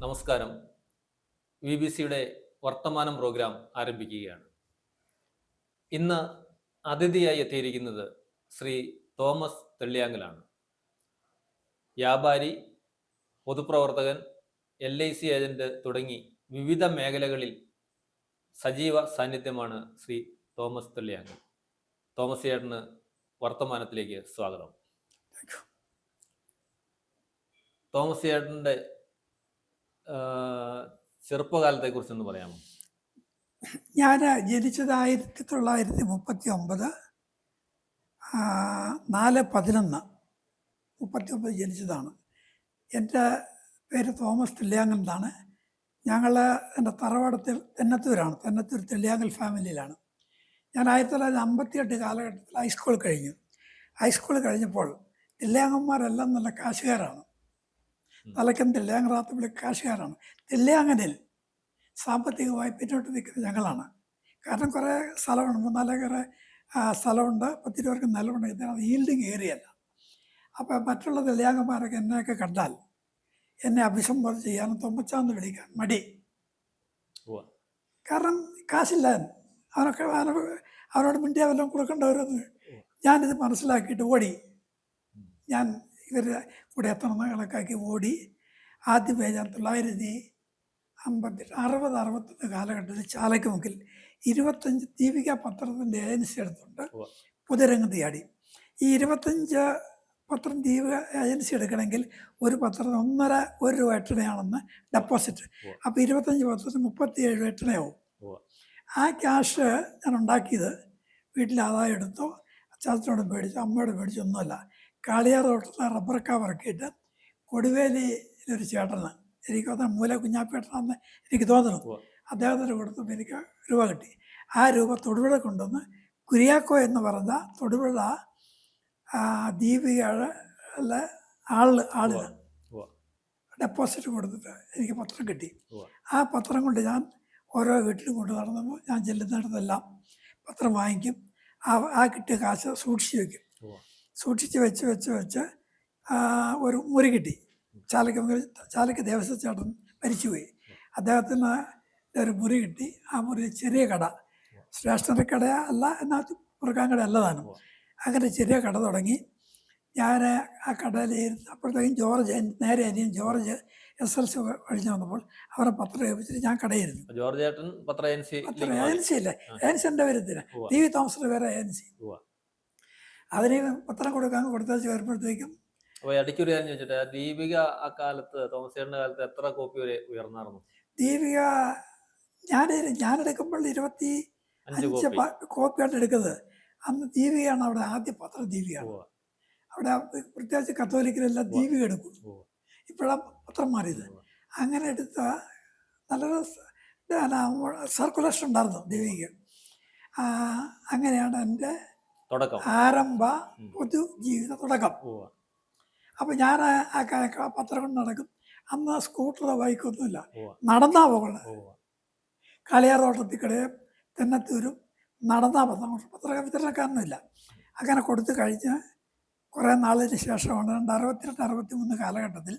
നമസ്കാരം. BBC-യുടെ വർത്തമാനം പ്രോഗ്രാം ആരംഭിക്കുകയാണ്. ഇന്ന് അതിഥിയായി എത്തിയിരിക്കുന്നത് ശ്രീ തോമസ് തെള്ളിയാങ്കലാണ്. വ്യാപാരി, പൊതുപ്രവർത്തകൻ, LIC ഏജന്റ് തുടങ്ങി വിവിധ മേഖലകളിൽ സജീവ സാന്നിധ്യമാണ് ശ്രീ തോമസ് തെള്ളിയാങ്കൽ. തോമസ് ചേട്ടന് വർത്തമാനത്തിലേക്ക് സ്വാഗതം. തോമസ് ചേട്ടൻ്റെ ചെറുപ്പകാലത്തെ കുറിച്ചൊന്ന് പറയാമോ? ഞാൻ ജനിച്ചത് 1939 4/11 ജനിച്ചതാണ്. എൻ്റെ പേര് തോമസ് തെള്ളിയാങ്കൽ എന്നാണ്. ഞങ്ങൾ എൻ്റെ തറവാടത്തിൽ തെന്നത്തൂർ തെള്ളിയാങ്കൽ ഫാമിലിയിലാണ്. ഞാൻ 1958 കാലഘട്ടത്തിൽ ഹൈസ്കൂൾ കഴിഞ്ഞു. ഹൈസ്കൂൾ കഴിഞ്ഞപ്പോൾ തെള്ളിയാങ്കന്മാരെല്ലാം നല്ല കാശുകാരാണ്. തലയ്ക്കും തെള്ളിയാങ്കറാത്തപ്പിളി കാശുകാരാണ്. തെള്ളിയാങ്കലിൽ സാമ്പത്തികമായി പിന്നോട്ട് നിൽക്കുന്ന ഞങ്ങളാണ്. കാരണം കുറേ സ്ഥലമുണ്ട്, 3-4 ഏക്കർ സ്ഥലമുണ്ട്, 10-20 പേർക്ക് നിലമുണ്ട്. ഇതിനകത്ത് ഈൽഡിങ് ഏരിയല്ല. അപ്പോൾ മറ്റുള്ള തെള്ളിയാങ്കന്മാരൊക്കെ എന്നെയൊക്കെ കണ്ടാൽ എന്നെ അഭിസംബോധന ചെയ്യാനും തൊമ്മച്ചാന്ന് വിളിക്കാൻ മടി. കാരണം കാശില്ല. അവരോട് മിണ്ടിയ വല്ലതും കൊടുക്കേണ്ടവരെന്ന് ഞാനിത് മനസ്സിലാക്കിയിട്ട് ഓടി. ഞാൻ ഇവരുടെ കൂടെ എത്തണമെന്ന് കണക്കാക്കി ഓടി. ആദ്യമേ ഞാൻ 1960-61 കാലഘട്ടത്തിൽ ചാലക്കുമുക്കിൽ 25 ദീപിക പത്രത്തിൻ്റെ ഏജൻസി എടുത്തുകൊണ്ട് പൊതുരംഗത്ത് ചാടി. ഈ 25 പത്രം ദീപിക ഏജൻസി എടുക്കണമെങ്കിൽ ഒരു പത്രത്തിന് 1.5 രൂപ എട്ടണയാണെന്ന് ഡെപ്പോസിറ്റ്. അപ്പോൾ 25 പത്രത്തിന് 37 എട്ടണയാവും. ആ ക്യാഷ് ഞാൻ ഉണ്ടാക്കിയത് വീട്ടിൽ ആദായം എടുത്തോ, അച്ചാച്ചനോട് മേടിച്ചോ, അമ്മയോട് മേടിച്ചോ ഒന്നുമല്ല. കാളിയാർ തോട്ടത്തിലെ റബ്ബർ കാവർക്കിയിട്ട് കൊടുവേലിയിലൊരു ചേട്ടന്, എനിക്ക് തോന്നുന്നു മൂല കുഞ്ഞാപ്പേട്ടനാണെന്ന് എനിക്ക് തോന്നുന്നു, അദ്ദേഹത്തിന് കൊടുത്തപ്പോൾ എനിക്ക് രൂപ കിട്ടി. ആ രൂപ തൊടുപുഴ കൊണ്ടുവന്ന് കുര്യാക്കോ എന്ന് പറഞ്ഞ തൊടുപുഴ ദീപികയുടെ ആളിന് ഡെപ്പോസിറ്റ് കൊടുത്തിട്ട് എനിക്ക് പത്രം കിട്ടി. ആ പത്രം കൊണ്ട് ഞാൻ ഓരോ വീട്ടിലും കൊണ്ട് നടന്നപ്പോൾ ഞാൻ ചെല്ലുന്നിടത്തെല്ലാം പത്രം വാങ്ങിക്കും. ആ കിട്ടിയ കാശ് സൂക്ഷിച്ച് വയ്ക്കും. സൂക്ഷിച്ച് വെച്ച് ഒരു മുറി കിട്ടി. ചാലക്ക് ദേവസ്വം ചേട്ടൻ മരിച്ചുപോയി. അദ്ദേഹത്തിന് ഒരു മുറി കിട്ടി. ആ മുറി ചെറിയ കട, സ്റ്റേഷനറി കട അല്ല, എന്നാൽ മുറുക്കാൻ കട അല്ലതാണ്. അങ്ങനെ ചെറിയ കട തുടങ്ങി. ഞാൻ ആ കടയിൽ അപ്പോഴത്തേക്കും ജോർജ്, നേരെ അനിയൻ ജോർജ് SLC കഴിഞ്ഞ് വന്നപ്പോൾ അവരെ പത്രം ഏൽപ്പിച്ചിട്ട് ഞാൻ കടയിരുന്നു. ഏജൻസി ഇല്ലേ, ഏജൻസി എൻ്റെ പേരത്തിന് TV തോമസിൻ്റെ പേരെ ഏജൻസി. അതിന് പത്രം കൊടുത്തേച്ച് വരുമ്പോഴത്തേക്കും ദീപിക ആ കാലത്ത്, തോമസ് ചേട്ടൻ്റെ കാലത്ത് എത്ര കോപ്പി വരെ ഉയർന്നായിരുന്നു? ദീപിക ഞാനെടുക്കുമ്പോൾ 25 കോപ്പിയാണ് എടുക്കുന്നത്. അന്ന് ദീപികയാണ് അവിടെ ആദ്യ പത്രം. ദീപികയാണ് അവിടെ. പ്രത്യേകിച്ച് കത്തോലിക്കലെല്ലാം ദീപിക എടുക്കും. ഇപ്പോഴാണ് പത്രം മാറിയത്. അങ്ങനെ എടുത്ത നല്ലൊരു സർക്കുലേഷൻ ഉണ്ടായിരുന്നു ദീപിക. അങ്ങനെയാണ് എൻ്റെ ആരംഭ പൊതുജീവിത തുടക്കം. അപ്പം ഞാൻ ആ പത്രം കൊണ്ട് നടക്കും. അന്ന് സ്കൂട്ടറോ ബൈക്കൊന്നുമില്ല, നടന്നാ പോകണം. കാളിയാർതോട്ടത്തിൽ കടയും തെന്നത്തൂരും നടന്നാ പത്ര വിതരണക്കാരനുമില്ല. അങ്ങനെ കൊടുത്തു കഴിഞ്ഞ് കുറേ നാളിന് ശേഷമാണ് 1962-63 കാലഘട്ടത്തിൽ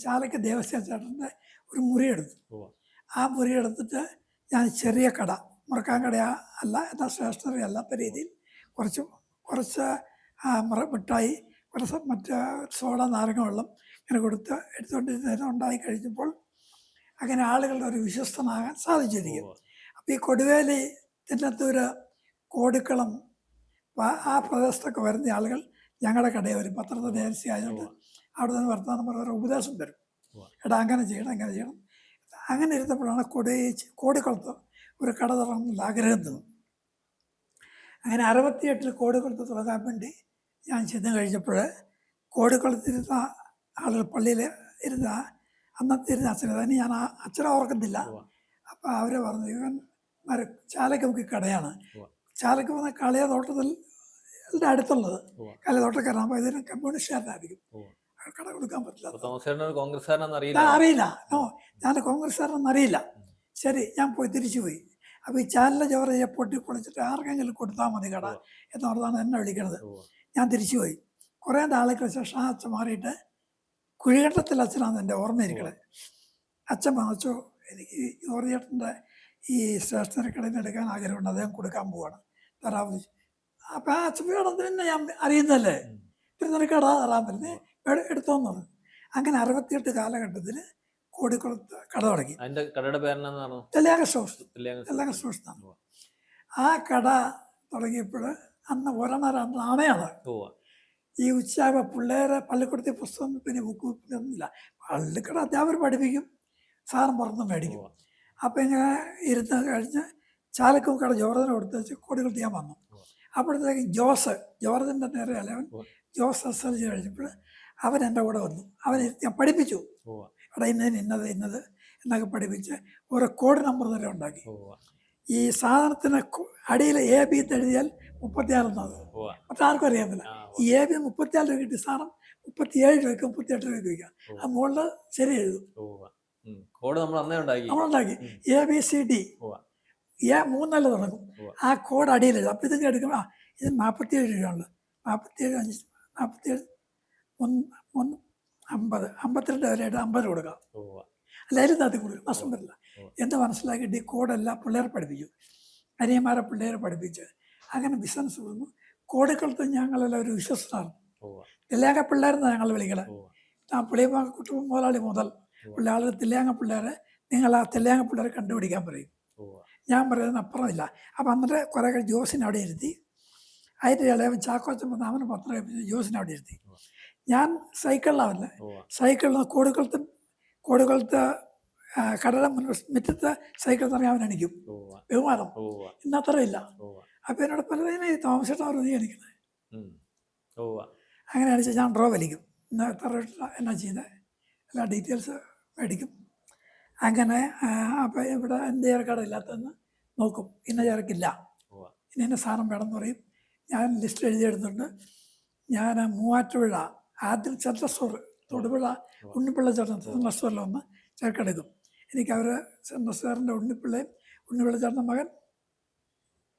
ചാലക്ക് ദേവസ്വം ചേട്ടൻ്റെ ഒരു മുറി എടുത്തു. ആ മുറി എടുത്തിട്ട് ഞാൻ ചെറിയ കട, മുറുക്കാൻ കട അല്ല, എന്നാൽ സ്റ്റേഷനറി അല്ലാത്ത രീതിയിൽ കുറച്ച് മിഠായി, കുറച്ച് മറ്റ് സോഡ, നാരങ്ങ വെള്ളം ഇങ്ങനെ എടുത്തുകൊണ്ടിരുന്ന ഉണ്ടായി കഴിഞ്ഞപ്പോൾ അങ്ങനെ ആളുകളുടെ ഒരു വിശ്വസ്തനാകാൻ സാധിച്ചിരിക്കും. അപ്പോൾ ഈ കൊടുവേലി, തെന്നത്തൂര്, കോടിക്കുളം ആ പ്രദേശത്തൊക്കെ വരുന്ന ആളുകൾ ഞങ്ങളുടെ കടയിൽ വരും. പത്രത്തിൻ്റെ ഏജൻസി ആയതുകൊണ്ട് അവിടെ നിന്ന് വർത്തമാനം പറഞ്ഞ ഉപദേശം തരും. എടാ അങ്ങനെ ചെയ്യണം, അങ്ങനെ ചെയ്യണം. അങ്ങനെ ഇരുന്നപ്പോഴാണ് കോടിക്കുളത്ത് ഒരു കട തുടങ്ങുന്ന ആഗ്രഹം തോന്നും. അങ്ങനെ 68 കോടിക്കുളത്ത് തുടങ്ങാൻ വേണ്ടി ഞാൻ ചെന്ന് കഴിഞ്ഞപ്പോൾ കോടിക്കുളത്തിരുന്ന ആളുകൾ, പള്ളിയിൽ ഇരുന്ന അന്നത്തെ ഇരുന്ന അച്ഛനെ തന്നെ ഞാൻ അച്ഛനെ ഓർക്കുന്നില്ല. അപ്പോൾ അവർ പറഞ്ഞു, ഇവൻ ചാലക്കുമുക്കി കടയാണ്. ചാലക്കുമുക്ക് കളിയ തോട്ടത്തിൽ അടുത്തുള്ളത് കളിത്തോട്ടക്കാരാണ്. അപ്പോൾ ഇതിന് കമ്മ്യൂണിസ്റ്റുകാരനായിരിക്കും, കട കൊടുക്കാൻ പറ്റില്ല. അറിയില്ല. ഞാൻ കോൺഗ്രസ്സുകാരനെന്ന് അറിയില്ല. ശരി, ഞാൻ തിരിച്ചു പോയി. അപ്പോൾ ഈ ചാനലിലെ ജോറിയെ പൊളിച്ചിട്ട് ആർക്കെങ്കിലും കൊടുത്താൽ മതി കട എന്നോർത്താണ് എന്നെ വിളിക്കണത്. ഞാൻ തിരിച്ചു പോയി. കുറേ നാളുകൾക്ക് ശേഷം ആ അച്ഛൻ മാറിയിട്ട് കുഴികണ്ടത്തിൽ അച്ഛനാണ് എൻ്റെ ഓർമ്മയിരിക്കണേ. അച്ഛൻ വാങ്ങിച്ചു, എനിക്ക് ജോർജ് ചേട്ടൻ്റെ ഈ സ്റ്റേഷനറി കടയിൽ നിന്ന് എടുക്കാൻ ആഗ്രഹമുണ്ട്, അദ്ദേഹം കൊടുക്കാൻ പോവാണ്, തരാമെന്ന്. അപ്പം ആ അച്ഛൻ വേണമെന്ന് പിന്നെ ഞാൻ അറിയുന്നല്ലേ, പിന്നെ നിനക്ക് തരാൻ പറ്റുന്നേ, എടുത്തോന്ന് പറഞ്ഞു. അങ്ങനെ 68 കാലഘട്ടത്തിൽ കോടിക്കുളത്ത് കട തുടങ്ങി. അതിന്റെ കടയുടെ പേരെന്നാണ്? തെല്ലിയാങ്ക സ്റ്റോഴ്സ്. തെല്ലിയാങ്ക സ്റ്റോഴ്സ് എന്നാണ്. ആ കട തുടങ്ങിയപ്പോൾ അന്ന് ഒരെണ്ണം നാണയാണ്. ഈ ഉച്ചയാകുമ്പോൾ പിള്ളേരെ പള്ളിക്കൂടത്തിൽ പുസ്തകം പിന്നെ ബുക്ക് ഒന്നുമില്ല, പള്ളിക്കട അധ്യാപകർ പഠിപ്പിക്കും, സാറും പുറത്തും മേടിക്കും. അപ്പം ഇങ്ങനെ ഇരുന്ന് കഴിഞ്ഞ് ചാലക്കും കട ജോർജിനെ കൊടുത്ത് വെച്ച് കോടിക്കുളത്ത് ഞാൻ വന്നു. അപ്പോഴത്തേക്ക് ജോർജിൻ്റെ നേരെ അല്ലവൻ ജോസ് SLG കഴിഞ്ഞപ്പോൾ അവൻ എൻ്റെ കൂടെ വന്നു. അവൻ ഞാൻ പഠിപ്പിച്ചു, അവിടെ ഇന്നത് എന്നൊക്കെ പഠിപ്പിച്ച് ഓരോ കോഡ് നമ്പർ വരെ ഉണ്ടാക്കി. ഈ സാധനത്തിന് അടിയിൽ AB എഴുതിയാൽ 36 എന്നത് മറ്റേ ആർക്കും അറിയാമില്ല. ഈ AB 34 രൂപ കിട്ടിയ സാധനം 37 രൂപയ്ക്ക് 38 രൂപയ്ക്ക് വയ്ക്കാം. ആ മുകളിൽ ശരി എഴുതും. നമ്മളുണ്ടാക്കി ABCD A3 തുടങ്ങും. ആ കോഡ് അടിയിൽ എഴുതും. അപ്പം ഇതൊക്കെ എടുക്കുമ്പോൾ ഇത് 47 രൂപയുണ്ട്, 47 47 50 52 വരെയായിട്ട് 50 കൊടുക്കാം. അല്ല അതിനകത്ത് കൊടുക്കും, നഷ്ടം വരില്ല എന്ന് മനസ്സിലാക്കിയിട്ട് ഈ കോഡെല്ലാം പിള്ളേരെ പഠിപ്പിച്ചു, അനിയന്മാരെ പിള്ളേരെ പഠിപ്പിച്ച് അങ്ങനെ ബിസിനസ് വന്നു. കോടിക്കുളത്ത് ഞങ്ങളെല്ലാം ഒരു വിശ്വസ്തനാണ്. തെല്ലിയാങ്ക പിള്ളേരെന്നാണ് ഞങ്ങൾ വിളിക്കണേ. ആ പുളിയമ്പാക്ക കുട്ടും മുതലാളി മുതൽ പിള്ളേർ തെല്ലിയാങ്ക പിള്ളേരെ, നിങ്ങൾ ആ തെല്ലിയാങ്ക പിള്ളേരെ കണ്ടുപിടിക്കാൻ പറയും. ഞാൻ പറയുന്നതിന് അപ്പുറമില്ല. അപ്പം എന്നിട്ട് കുറേ കഴിഞ്ഞ് ജോസിനെ അവിടെ ഇരുത്തി. അതിൻ്റെ ഇളയവൻ ചാക്കോച്ചൻ വന്ന് അവന് പത്രം ഏൽപ്പിച്ച് ജോസിനെ അവിടെ ഇരുത്തി. ഞാൻ സൈക്കിളിലാവല്ലേ, സൈക്കിളിൽ കോടിക്കുളത്ത് കടയുടെ മുറ്റത്ത് സൈക്കിൾ തുടങ്ങി അവൻ അണിക്കും, ബഹുമാനം. ഇന്നത്ര ഇല്ല. അപ്പം എന്നോട് പലതിനെ താമസിച്ചിട്ട് അവർ നീ അണിക്കുന്നത്. അങ്ങനെ അടിച്ച് ഞാൻ ഡ്രോ വലിക്കും, ഇന്ന് എത്ര എന്നാ ചെയ്യുന്നത് എല്ലാ ഡീറ്റെയിൽസ് മേടിക്കും. അങ്ങനെ അപ്പം ഇവിടെ എന്ത് ചേർക്കട ഇല്ലാത്തതെന്ന് നോക്കും, ഇന്ന ചേർക്കില്ല, ഇന്ന സാധനം വേണമെന്ന് പറയും. ഞാൻ ലിസ്റ്റ് എഴുതിയെടുത്തിട്ടുണ്ട്. ഞാൻ മൂവാറ്റുപുഴ ആദ്യം സെൻട്രൽ സ്റ്റോർ, തൊടുപുഴ ഉണ്ണിപ്പിള്ള ചേട്ടൻ സെൻട്രൽ സ്റ്റോറിൽ വന്ന് ചേർക്കെടുക്കും. എനിക്ക് അവർ സെൻട്രൽ സ്റ്റോറിൻ്റെ ഉണ്ണിപ്പിള്ള ചേട്ടൻ്റെ മകൻ,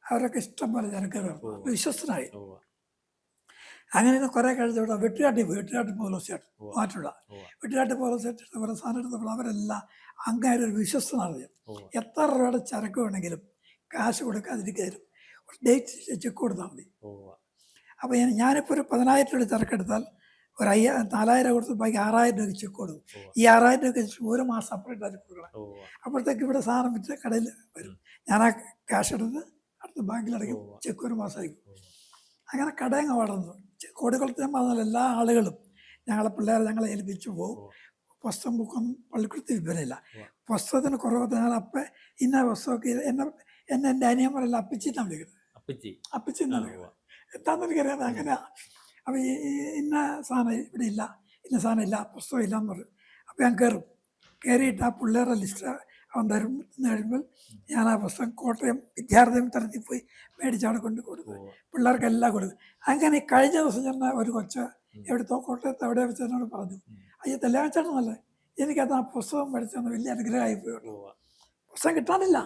അവരൊക്കെ ഇഷ്ടം പോലെ ചേർക്കരുത്, വിശ്വസ്തനായി. അങ്ങനെ കുറേ കഴിഞ്ഞവിടെ വെട്ടുകാട്ടി പോലീസേട്ട് മാറ്റുള്ള വെട്ടുകാട്ടി പോലീസേട്ട് അവരുടെ സാധനം എടുത്തപ്പോൾ അവരെല്ലാം അങ്ങനെ ഒരു വിശ്വസ്തനാണ്. എത്ര രൂപയുടെ ചരക്ക് വേണമെങ്കിലും കാശ് കൊടുക്കാതിരിക്കലും ഡേറ്റ് ചെക്ക് കൊടുത്താൽ മതി. അപ്പോൾ ഞാനിപ്പോൾ ഒരു 10,000 രൂപ ചരക്കെടുത്താൽ ഒരു 4,000 കൊടുത്ത് ബാക്കി 6,000 രൂപയ്ക്ക് ചെക്ക് കൊടുക്കും. ഈ 6,000 രൂപയ്ക്ക് ഒരു മാസം സെപ്പറേറ്റ് ആയിട്ട് കൊടുക്കണം. അപ്പോഴത്തേക്ക് ഇവിടെ സാധനം വിറ്റ് കടയിൽ വരും. ഞാൻ ആ ക്യാഷ് എടുത്ത് അടുത്ത ബാങ്കിലടയ്ക്കും, ചെക്ക് ഒരു മാസമായിരിക്കും. അങ്ങനെ കടയങ്ങ് വളർന്നു. കോടിക്കുളത്ത് ഞാൻ പറഞ്ഞാൽ എല്ലാ ആളുകളും ഞങ്ങളെ ഏൽപ്പിച്ചു പോകും. പുസ്തകം ബുക്കൊന്നും പള്ളിക്കുളത്ത് വിൽപ്പനയില്ല. പുസ്തകത്തിന് കുറവ് ഞാൻ അപ്പം ഇന്ന പുസ്തകമൊക്കെ എന്നെ എൻ്റെ അനിയന്മാരെല്ലാം അപ്പിച്ചിട്ടാണ് വിളിക്കുന്നത്. അപ്പിച്ചി എന്നാണ് വിളിക്കുന്നത്. എന്താണെന്ന് എനിക്കറിയാം. അങ്ങനെ അപ്പം ഇന്ന സാധനം ഇവിടെ ഇല്ല, ഇന്ന സാധനം ഇല്ല, പുസ്തകം ഇല്ല എന്ന് പറയും. അപ്പം ഞാൻ കയറിയിട്ട് ആ പിള്ളേരുടെ ലിസ്റ്റ് അവൻ തരും. കഴിയുമ്പോൾ ഞാൻ ആ പുസ്തകം കോട്ടയം വിദ്യാർത്ഥി തരത്തിൽ പോയി മേടിച്ചവിടെ കൊണ്ട് കൊടുക്കും, പിള്ളേർക്കെല്ലാം കൊടുക്കും. അങ്ങനെ കഴിഞ്ഞ ദിവസം ഞാൻ ഒരു കൊച്ച് എവിടുത്തോ കോട്ടയത്ത് എവിടെ വെച്ചതിനോട് പറഞ്ഞു, അയ്യോ തെല്ലാച്ചേട്ടനല്ലേ, എനിക്കത് ആ പുസ്തകം മേടിച്ചെന്ന് വലിയ അനുഗ്രഹമായി പോയുള്ളൂ. പുസ്തകം കിട്ടാനില്ല.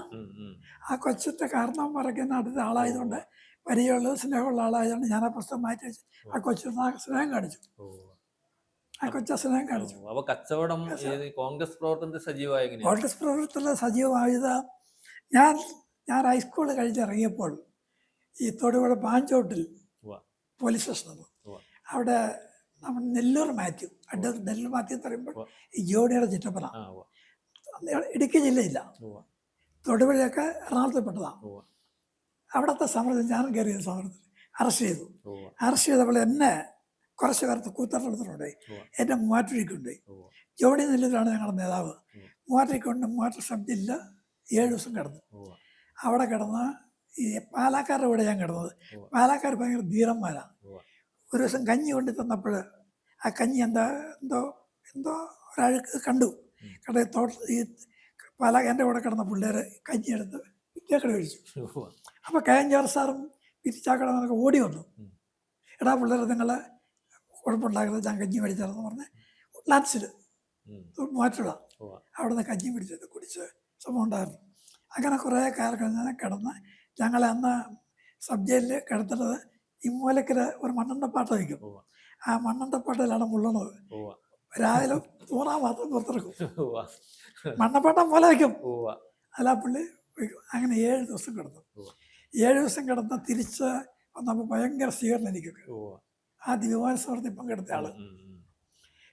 ആ കൊച്ചിൻ്റെ കാരണം പറയുന്ന അടുത്ത ആളായതുകൊണ്ട്, പരിചയമുള്ളത് സ്നേഹമുള്ള ആളായതുകൊണ്ട് ഞാൻ ആ പുസ്തകം മാറ്റി വെച്ച് ആ കൊച്ചിന് സ്നേഹം കാണിച്ചു. ആ കൊച്ച സ്നേഹം കാണിച്ചു. കച്ചവടം കോൺഗ്രസ് പ്രവർത്തനത്തിൽ സജീവമായത് ഞാൻ ഹൈസ്കൂൾ കഴിഞ്ഞിറങ്ങിയപ്പോൾ ഈ തൊടുപുഴ പാഞ്ചോട്ടിൽ പോലീസ് സ്റ്റേഷൻ, അവിടെ നമ്മൾ നെല്ലൂർ മാത്യു എന്ന് പറയുമ്പോൾ ഈ ജോഡിയുടെ ചിറ്റപ്പന, ഇടുക്കി ജില്ലയില്ല, തൊടുപുഴയൊക്കെ എറണാകുളത്തിൽപ്പെട്ടതാണ്. അവിടുത്തെ സമരത്തിൽ ഞാൻ കയറിയ സമരത്തിൽ അറസ്റ്റ് ചെയ്തപ്പോൾ എന്നെ കുറച്ച് പേർക്ക് കൂത്തറെടുത്തിട്ടുണ്ടായി, എൻ്റെ മൂവാറ്റുപുഴയ്ക്കുണ്ടായി. ജോഡി നെല്ലൂരാണ് ഞങ്ങളുടെ നേതാവ്. മൂവാറ്റുപുഴ സബ് ജില്ല 7 ദിവസം കിടന്നു. അവിടെ കിടന്ന് ഈ പാലക്കാരുടെ കൂടെ ഞാൻ കിടന്നത്. പാലക്കാർ ഭയങ്കര ധീരന്മാരാണ്. ഒരു ദിവസം കഞ്ഞി കൊണ്ട് തന്നപ്പോൾ ആ കഞ്ഞി എന്തോ ഒരാൾക്ക് കണ്ടു. ഈ എൻ്റെ കൂടെ കിടന്ന പിള്ളേർ കഞ്ഞി എടുത്ത് വിറ്റേക്കട കഴിച്ചു. അപ്പോൾ കയഞ്ചാർ സാറും പിരിച്ചാക്കടന്നൊക്കെ ഓടി വന്നു. എടാ പിള്ളേർ നിങ്ങൾ കുഴപ്പമുണ്ടാക്കുന്നത്, ഞാൻ കഞ്ഞി മേടിച്ചാലെന്ന് പറഞ്ഞ് ലാൻസിൽ മാറ്റുക അവിടെ നിന്ന് കഞ്ഞി പിടിച്ചത് കുടിച്ച് സംഭവം ഉണ്ടായിരുന്നു. അങ്ങനെ കുറേ കാലം കഴിഞ്ഞാൽ കിടന്ന് ഞങ്ങളെ അന്ന് സബ് ജയിലിൽ കിടത്തുന്നത് ഈ മൂലക്കര ഒരു മണ്ണണ്ടപ്പാട്ട വയ്ക്കും. ആ മണ്ണണ്ടപ്പാട്ടയിലാണ് മുള്ളണത്. രാവിലെ തൂറാൻ മാത്രം പുറത്തിറക്കും. ഉവ്വ. മണ്ണപ്പാട്ടം പോലെ വയ്ക്കും. ഉവ്വ. അല്ല പുള്ളി വയ്ക്കും. അങ്ങനെ 7 ദിവസം കിടന്നു. ഉവ്വ. 7 ദിവസം കിടന്ന് തിരിച്ച് വന്നപ്പോൾ ഭയങ്കര സ്വീകരണം എനിക്കൊക്കെ. ഉവ്വ. ആദ്യ വിമാനത്താവളത്തിൽ പങ്കെടുത്ത ആള്. ഉം, ഉം.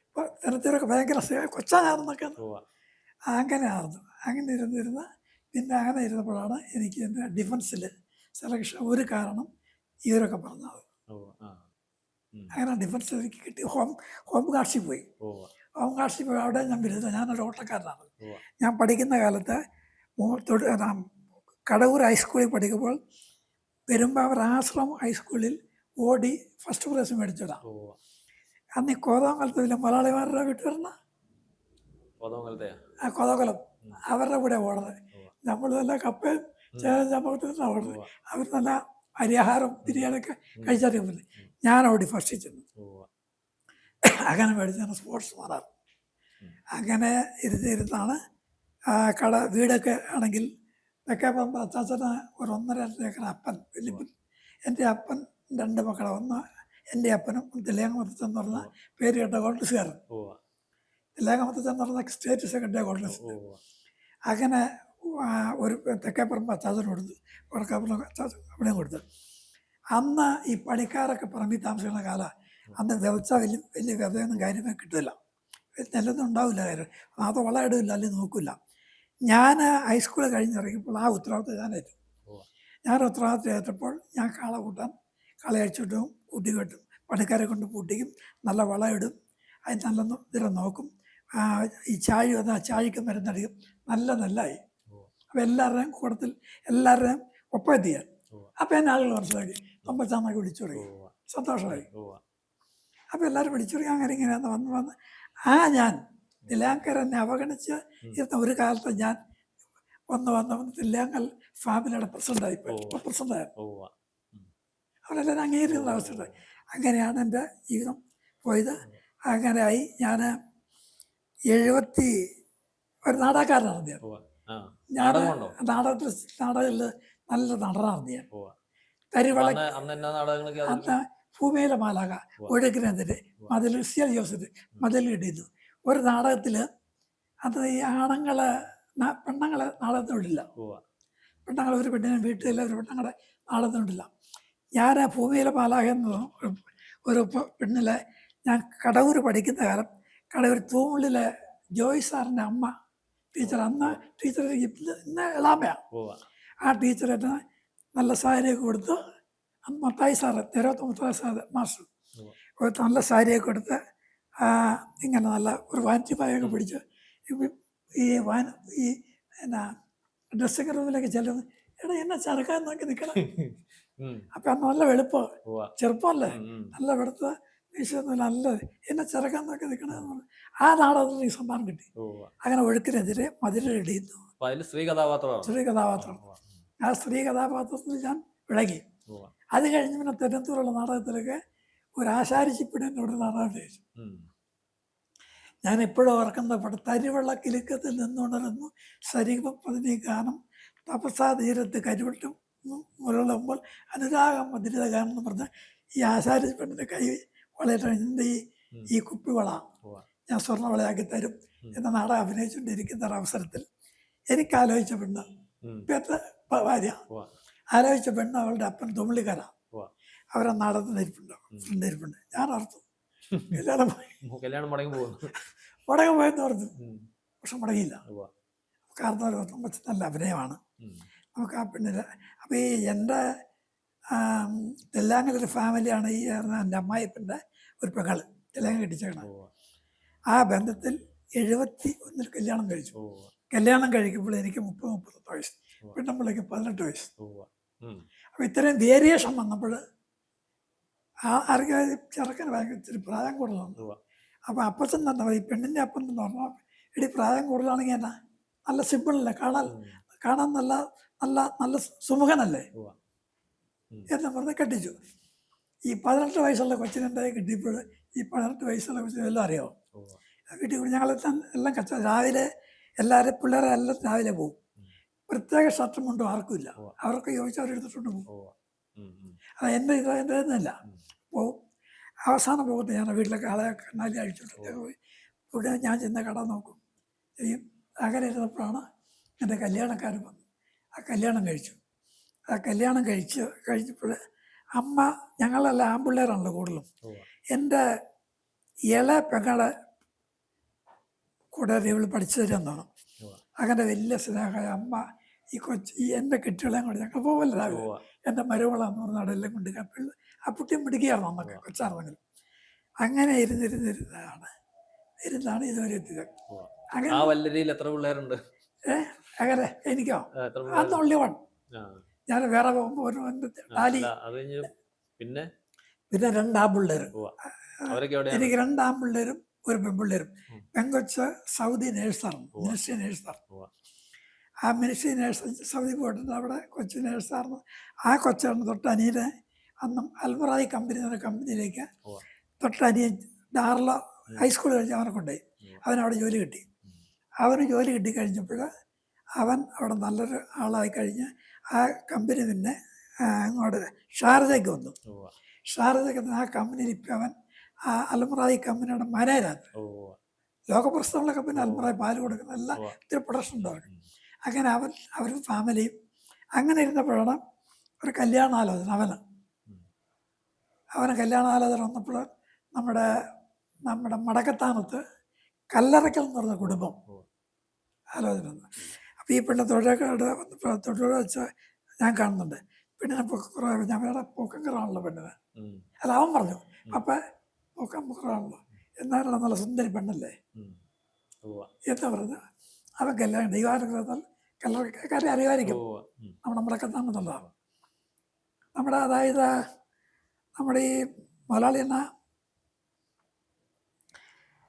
അപ്പോൾ തിരത്തിലൊക്കെ ഭയങ്കര കൊച്ചാണെന്നൊക്കെ ഉവ്വ. അങ്ങനെയായിരുന്നു. അങ്ങനെ ഇരുന്നിരുന്ന് പിന്നെ അങ്ങനെ ഇരുന്നപ്പോഴാണ് എനിക്ക് എൻ്റെ ഡിഫൻസിൽ സെലക്ഷൻ ഒരു കാരണം ഇവരൊക്കെ പറഞ്ഞത്. ഉവ്വ. ആ. ഉം. അങ്ങനെ ഡിഫൻസിൽ എനിക്ക് കിട്ടി. ഹോം ഗാർഡ്സിൽ പോയി. ഉവ്വ. ഹോം ഗാർഡ്സിൽ പോയി അവിടെ ഞാൻ ബിരുദം. ഞാനൊരു ഓട്ടക്കാരനാണ്. ഉവ്വ. ഞാൻ പഠിക്കുന്ന കാലത്ത് കടവൂർ ഹൈസ്കൂളിൽ പഠിക്കുമ്പോൾ പെരുമ്പാവൂർ ആശ്രമം ഹൈസ്കൂളിൽ ഓടി ഫസ്റ്റ് പ്രൈസ് മേടിച്ചതാണ്. ഉവ്വ. അന്ന് ഈ കോതമംഗലത്ത് ഇതിലെ മലയാളിമാരുടെ വീട്ടിൽ വരുന്ന കോതമംഗലത്തെയാ? ആ കോതമംഗലം അവരുടെ കൂടെ ഓടുന്നത്. നമ്മൾ നല്ല കപ്പയും ചമ്പകത്തിലാണ് ഓടുന്നത്. ഉവ്വ. അവർ നല്ല അരിയാഹാരം ബിരിയാണിയൊക്കെ കഴിച്ചറിയുന്നില്ല. ഞാൻ ഓടി ഫസ്റ്റ് ചെന്നു. ഉവ്വ. അങ്ങനെ മേടിച്ചാണ് സ്പോർട്സ് മാറാറ്. അങ്ങനെ ഇരുന്നാണ് വീടൊക്കെ ആണെങ്കിൽ തെക്കേ പറമ്പ് അച്ചാച്ചന് ഒരു 1.5 ഏക്കർ അപ്പൻ വലിയപ്പൻ. എൻ്റെ അപ്പൻ 2 മക്കളെ. ഒന്ന് എൻ്റെ അപ്പനും തിലേങ്ങമത്തച്ഛൻ എന്ന് പറഞ്ഞ പേര് കേട്ട കോൺഗ്രസ്സുകാരൻ. ഉവ്വ. തിലേങ്ങമത്തച്ഛൻ എന്ന് പറഞ്ഞ സ്റ്റേറ്റ് സെക്രട്ടറി കോൺഗ്രസ്. ഉവ്വ. അങ്ങനെ ഒരു തെക്കേ പറമ്പ് അച്ചാച്ചന് കൊടുത്തു. വടക്കാപ്പുറം അച്ചാച്ചൻ അവിടെയും കൊടുത്തു. അന്ന് ഈ പണിക്കാരൊക്കെ പറമ്പിൽ താമസിക്കുന്ന കാലം. അന്ന് വ്യവസ്ഥ വലിയ വ്യവയൊന്നും കാര്യമേ കിട്ടില്ല. നെല്ലൊന്നും ഉണ്ടാവില്ല. കാര്യം അത് വളമിടില്ല, അല്ലെങ്കിൽ നോക്കില്ല. ഞാൻ ഹൈസ്കൂൾ കഴിഞ്ഞിറങ്ങിയപ്പോൾ ആ ഉത്തരവാദിത്വം ഞാനേറ്റു. ഞാൻ ഉത്തരവാദിത്വം ഏറ്റപ്പോൾ ഞാൻ കാള കൂട്ടാൻ കള അഴിച്ചിട്ടും കൂട്ടി കെട്ടും, പണിക്കാരെ കൊണ്ട് പൂട്ടിക്കും, നല്ല വളമിടും, അതിന് നല്ല ഇതിലും നോക്കും. ഈ ചാഴി വന്നാൽ ചാഴിക്ക് മരുന്നടിക്കും. നല്ല നെല്ലായി. അപ്പോൾ എല്ലാവരുടെയും കൂട്ടത്തിൽ എല്ലാവരുടെയും ഒപ്പം എത്തിയാൽ. അപ്പോൾ എന്നെ ആളുകൾ മനസ്സിലാക്കി. തമ്പച്ചാന്നൊക്കെ വിളിച്ചു തുടങ്ങി. സന്തോഷമായി. അപ്പോൾ എല്ലാവരും വിളിച്ചു തുടങ്ങി. അങ്ങനെ ഇങ്ങനെയാന്ന് വന്ന് ഞാൻ തില്ലാങ്കർ എന്നെ അവഗണിച്ച് ഇരുന്ന ഒരു കാലത്ത് ഞാൻ വന്ന് തില്ലാങ്കൽ ഫാമിലിയുടെ പ്രസിഡൻ്റായിപ്പോയി. പ്രസിഡൻ്റായിരുന്നു. അവരെല്ലാവരും അംഗീകരിക്കുന്ന അവസ്ഥയുണ്ടായി. അങ്ങനെയാണ് എൻ്റെ ജീവിതം പോയത്. അങ്ങനെയായി. ഞാൻ ഒരു നാടകക്കാരനാണ് ഞാൻ. ഞാൻ നാടകത്തിൽ നല്ല നടനാണ് ഞാൻ. അന്ന് ഭൂമിയിലെ മാലാക, ഒഴുകിനെതിരെ, മതിൽ ജോസഫ് മതിലിടുന്നു. ഒരു നാടകത്തിൽ അത് ഈ പെണ്ണുങ്ങളെ നാടകത്തിനിടില്ല. പെണ്ണുങ്ങളെ ഒരു പെണ്ണിനെ വീട്ടിലില്ല, ഒരു പെണ്ണുങ്ങളെ നാടകത്തിനിടില്ല. ഞാൻ ഭൂമിയിലെ മാലാക എന്ന ഒരു പെണ്ണിലെ ഞാൻ കടവൂർ പഠിക്കുന്ന കാലം കടവൂർ തൂമുള്ളിലെ ജോയ് സാറിൻ്റെ അമ്മ ടീച്ചർ, അന്ന് ടീച്ചർ ഇന്ന് ഇളാമയാണ്. ആ ടീച്ചർ എന്നെ നല്ല സാരിയൊക്കെ കൊടുത്ത്, അന്ന് Mathai sir Mathai sir master ഒരു നല്ല സാരിയൊക്കെ കൊടുത്ത് ഇങ്ങനെ നല്ല ഒരു വാറ്റിപ്പായൊക്കെ പിടിച്ച് ഈ എന്നാ ഡ്രസ്സിങ് റൂമിലേക്ക് ചെല്ലുന്നത്. എടാ എന്നെ ചെറുക്കാൻ നോക്കി നിൽക്കണം. അപ്പം അന്ന് നല്ല വെളുപ്പം, ചെറുപ്പമല്ലേ, നല്ല വെളുത്ത വീശൊന്നുമില്ല, നല്ല എന്നെ ചെറുക്കാൻ നോക്കി നിൽക്കണമെന്ന് പറഞ്ഞു. ആ നാടകത്തിൽ ഈ സമ്മാനം കിട്ടി. അങ്ങനെ ഒഴുക്കിനെതിരെ മതിലിടിയുന്നു. സ്ത്രീ കഥാപാത്രം. ആ സ്ത്രീ കഥാപാത്രത്തിൽ ഞാൻ വിളങ്ങി. അത് കഴിഞ്ഞ് പിന്നെ തിരുവനന്തപുരമുള്ള നാടകത്തിലൊക്കെ ഒരു ആശാരിച്ചിപ്പിടേണ്ടോട് നാടകം ചോദിച്ചു. ഞാൻ എപ്പോഴും ഓർക്കുന്ന തരിവെള്ള കിലുക്കത്തിൽ നിന്നുണരുന്നു സരിഗമ പതിനീ ഗാനം തപസാ തീരത്ത് കരിവട്ടം മുരളുമ്പോൾ അനുരാഗം മധുരിത ഗാനം എന്ന് പറഞ്ഞ ഈ ആശാരിപ്പെണ്ണിൻ്റെ കൈ വളയിട്ട് എൻ്റെ ഈ കുപ്പിവള ഞാൻ സ്വർണ്ണവളയാക്കി തരും എന്ന നാടകം അഭിനയിച്ചുകൊണ്ടിരിക്കുന്ന ഒരവസരത്തിൽ എനിക്ക് ആലോചിച്ച പെണ്ണ്, ഇപ്പോഴത്തെ ഭാര്യ, ആലോചിച്ച പെണ്ണ് അവളുടെ അപ്പൻ തുമ്മിളിക്കാരാ. അവരെ നാടകത്തിന് ഇരിപ്പുണ്ട്. ഞാൻ ഓർത്തു കല്യാണം മുടങ്ങാൻ പോയെന്ന് ഓർത്തു. പക്ഷെ മുടങ്ങിയില്ല. കാരണം നല്ല അഭിനയമാണ് നമുക്ക് ആ പെണ്ണിന്. അപ്പോൾ ഈ എൻ്റെ തെല്ലാങ്ങലൊരു ഫാമിലിയാണ് ഈ എൻ്റെ അമ്മായിപ്പൻ്റെ ഒരു പെങ്ങൾ തെല്ലാങ്ങ കെട്ടിച്ചേക്കണം. ആ ബന്ധത്തിൽ 71 കല്യാണം കഴിച്ചു. കല്യാണം കഴിക്കുമ്പോൾ എനിക്ക് 30-31 വയസ്സ്, പെണ്ണുമ്പോഴേക്ക് 18 വയസ്സ്. അപ്പോൾ ഇത്രയും വേരിയേഷൻ വന്നപ്പോൾ ആർക്കും ചെറുക്കന് ഭയങ്കര ഇച്ചിരി പ്രായം കൂടുതലാണ്. അപ്പോൾ അപ്പച്ചൻ തന്നെ ഈ പെണ്ണിൻ്റെ അപ്പൻ എന്ന് പറഞ്ഞാൽ ഇടി പ്രായം കൂടുതലാണെങ്കിൽ എന്നാ നല്ല സിമ്പിളല്ലേ, കാണാൻ നല്ല നല്ല നല്ല സുമുഖനല്ലേ എന്ന് പറഞ്ഞ് കെട്ടിച്ചു. ഈ 18 വയസ്സുള്ള കൊച്ചിനെ കിട്ടിയപ്പോൾ ഈ 18 വയസ്സുള്ള കൊച്ചിനെ എല്ലാം അറിയാമോ കിട്ടിയപ്പോൾ ഞങ്ങളെല്ലാം രാവിലെ എല്ലാവരും പിള്ളേരെ എല്ലാം രാവിലെ പോകും. പ്രത്യേക ഷർട്ടും കൊണ്ടും ആർക്കുമില്ല. അവർക്ക് ചോദിച്ചവരെടുത്തിട്ടുണ്ട് പോകും. അത് എൻ്റെ ഇതൊന്നുമല്ല. പോകും. അവസാനം പോകുന്നത് ഞാൻ വീട്ടിലൊക്കെ ആളെ കണ്ണാലി അഴിച്ചിട്ടൊക്കെ പോയി ഇവിടെ ഞാൻ ചെന്ന് കട നോക്കും. ഈ അങ്ങനെ ഇരുന്നപ്പോഴാണ് എൻ്റെ കല്യാണക്കാരൻ വന്നു. ആ കല്യാണം കഴിച്ചു. ആ കല്യാണം കഴിഞ്ഞപ്പോൾ അമ്മ, ഞങ്ങളെല്ലാം ആൺപിള്ളേരാണല്ലോ കൂടുതലും. എൻ്റെ ഇളയ പെങ്ങളെ കൂടെ ഇവൾ പഠിച്ചു തരുമെന്നാണ്. അങ്ങനെ വലിയ സ്നേഹമായ അമ്മ ഈ എൻ്റെ കെട്ടികളെയും കൊണ്ട് ഞങ്ങൾ പോകല്ല രാവിലെ. എൻ്റെ മരുമകളാന്ന് പറഞ്ഞ അവിടെല്ലാം കൊണ്ട് ആ കുട്ടിയും പിടിക്കുകയാണ് അന്നൊക്കെ കൊച്ചാണെങ്കിലും. അങ്ങനെ ഇരുന്നാണ് ഇതുവരെ എത്തിയത്. പിള്ളേരുണ്ട്? അങ്ങനെ എനിക്കോ അന്ന് only one. ഞാൻ വേറെ പോകുമ്പോൾ പിന്നെ 2 ആൺപിള്ളേർ. എനിക്ക് 2 ആൺപിള്ളേരും 1 പെൺപിള്ളേരും. പെങ്കൊച്ച് സൗദി നേഴ്സാണ്, മിനിസ്ട്രി നേഴ്സാണ്. ആ മിനിസ്ട്രി നേഴ്സ് സൗദി പോയിട്ടുണ്ട്. അവിടെ കൊച്ചു നേഴ്സായിരുന്നു. ആ കൊച്ചാണ് തൊട്ടനിയനെ അന്നും അൽമറായി കമ്പനി എന്ന കമ്പനിയിലേക്ക് തൊട്ടനിയൻ ഡാർല ഹൈസ്കൂൾ കഴിഞ്ഞ് അവനെ കൊണ്ടുപോയി. അവനവിടെ ജോലി കിട്ടി. അവന് ജോലി കിട്ടിക്കഴിഞ്ഞപ്പോൾ അവൻ അവിടെ നല്ലൊരു ആളായി കഴിഞ്ഞ് ആ കമ്പനി പിന്നെ അങ്ങോട്ട് ഷാർജയ്ക്ക് വന്നു. ഷാർജയ്ക്ക് ആ കമ്പനിയിൽ ഇപ്പം അവൻ ആ അൽമറായി കമ്പനിയുടെ മാനേജരാണ്. ലോകപ്രസിദ്ധമുള്ള കമ്പനി അൽമറായി പാല് കൊടുക്കുന്ന എല്ലാം ഒത്തിരി പ്രൊഡക്ഷൻ ഉണ്ടാകും. അങ്ങനെ അവരും ഫാമിലിയും അങ്ങനെ ഇരുന്നപ്പോഴാണ് ഒരു കല്യാണാലോചന. അവന് കല്യാണാലോചന വന്നപ്പോൾ നമ്മുടെ മടക്കത്താനത്ത് കല്ലറയ്ക്കൽ എന്ന് പറഞ്ഞ കുടുംബം ആലോചന വന്നു. അപ്പോൾ ഈ പെണ്ണ് തൊഴിൽ വെച്ച് ഞാൻ കാണുന്നുണ്ട്. പെണ്ണിനെ പൊക്കക്കുറവ്, ഞാൻ വേറെ പൊക്കം കുറവാണല്ലോ പെണ്ണിന്. അല്ല, അവൻ പറഞ്ഞു അപ്പം പൊക്കം കുറവാണല്ലോ, എന്നാലും നല്ല സുന്ദരി പെണ്ണല്ലേ എന്ന് പറഞ്ഞു. അവൻ കല്യാണം ദൈവാനുഗ്രഹത്താൽ കല്ലറക്കാരെ അറിയുമായിരിക്കും നമ്മുടെ മടക്കത്താണെന്നുള്ളതാണ്. അതായത് നമ്മുടെ ഈ മലയാളി എന്ന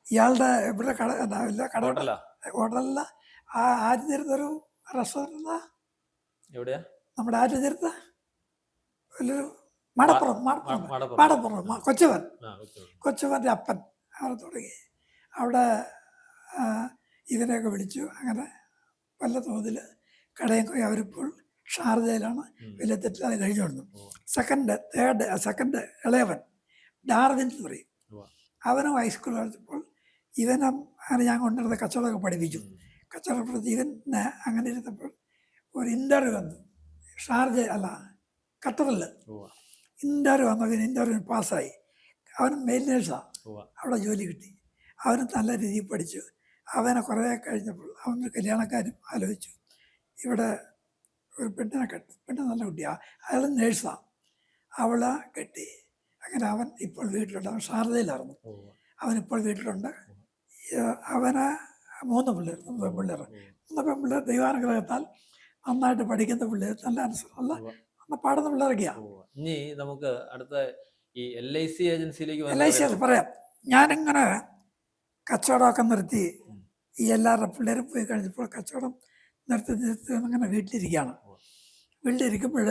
ഇയാളുടെ ഇവിടെ ഹോട്ടലല്ല, ആ ആറ്റുതീരത്തൊരു റെസ്റ്റോറൻറ്റ് എവിടെയാ നമ്മുടെ ആറ്റുതീരത്ത് വലിയൊരു മാടപ്പുറം കൊച്ചുവൻ്റെ അപ്പൻ അവിടെ തുടങ്ങി. അവിടെ ഇവരെയൊക്കെ വിളിച്ചു. അങ്ങനെ പല തോതിൽ കടയും പോയി. അവരിപ്പോൾ ഷാർജയിലാണ്. വലിയ തെറ്റില്ലാതെ കഴിഞ്ഞു കൊടുത്തു. സെക്കൻഡ് ഇളയവൻ ഡാർവിൻ എന്ന് പറയും. അവനും ഹൈസ്കൂൾ പഠിച്ചപ്പോൾ ഇവനെ അങ്ങനെ ഞാൻ കൊണ്ടുവരുന്ന കച്ചവടമൊക്കെ പഠിപ്പിച്ചു. കച്ചവടപ്പെടുത്തി ഇവന് അങ്ങനെ ഇരുന്നപ്പോൾ ഒരു ഇൻ്റർവ്യൂ വന്നു. ഖത്തറിൽ ഇൻ്റർവ്യൂ വന്നു. അവന് ഇൻ്റർവ്യൂ പാസ്സായി. അവൻ മെയിൽ നേഴ്സാണ്. അവിടെ ജോലി കിട്ടി. അവന് നല്ല രീതിയിൽ പഠിച്ചു. അവനെ കുറേ കഴിഞ്ഞപ്പോൾ അവനൊരു കല്യാണക്കാരും ആലോചിച്ചു. ഇവിടെ ഒരു പെണ്ണിനെ കെട്ടി. പെണ്ണ് നല്ല കുട്ടിയാണ്. അയാൾ നേഴ്സാണ്. അവളെ കെട്ടി. അങ്ങനെ അവൻ ഇപ്പോൾ വീട്ടിലുണ്ട്. അവൻ ഷാർജയിലായിരുന്നു. അവനിപ്പോൾ വീട്ടിലുണ്ട്. അവന് 3 പിള്ളേർ, 3 പെൺപിള്ളേർ ദൈവാനുഗ്രഹത്താൽ നന്നായിട്ട് പഠിക്കുന്ന പിള്ളേർ, നല്ല നല്ല പാടുന്ന പിള്ളേരൊക്കെയാണ്. ഇനി നമുക്ക് അടുത്ത ഈ LIC ഏജൻസിയിലേക്ക് LIC പറയാം. ഞാനിങ്ങനെ കച്ചവടമൊക്കെ നിർത്തി ഈ എല്ലാവരുടെ പിള്ളേരും പോയി കഴിഞ്ഞപ്പോൾ കച്ചവടം നിർത്തി അങ്ങനെ വീട്ടിലിരിക്കുകയാണ്. വീട്ടിലിരിക്കുമ്പോൾ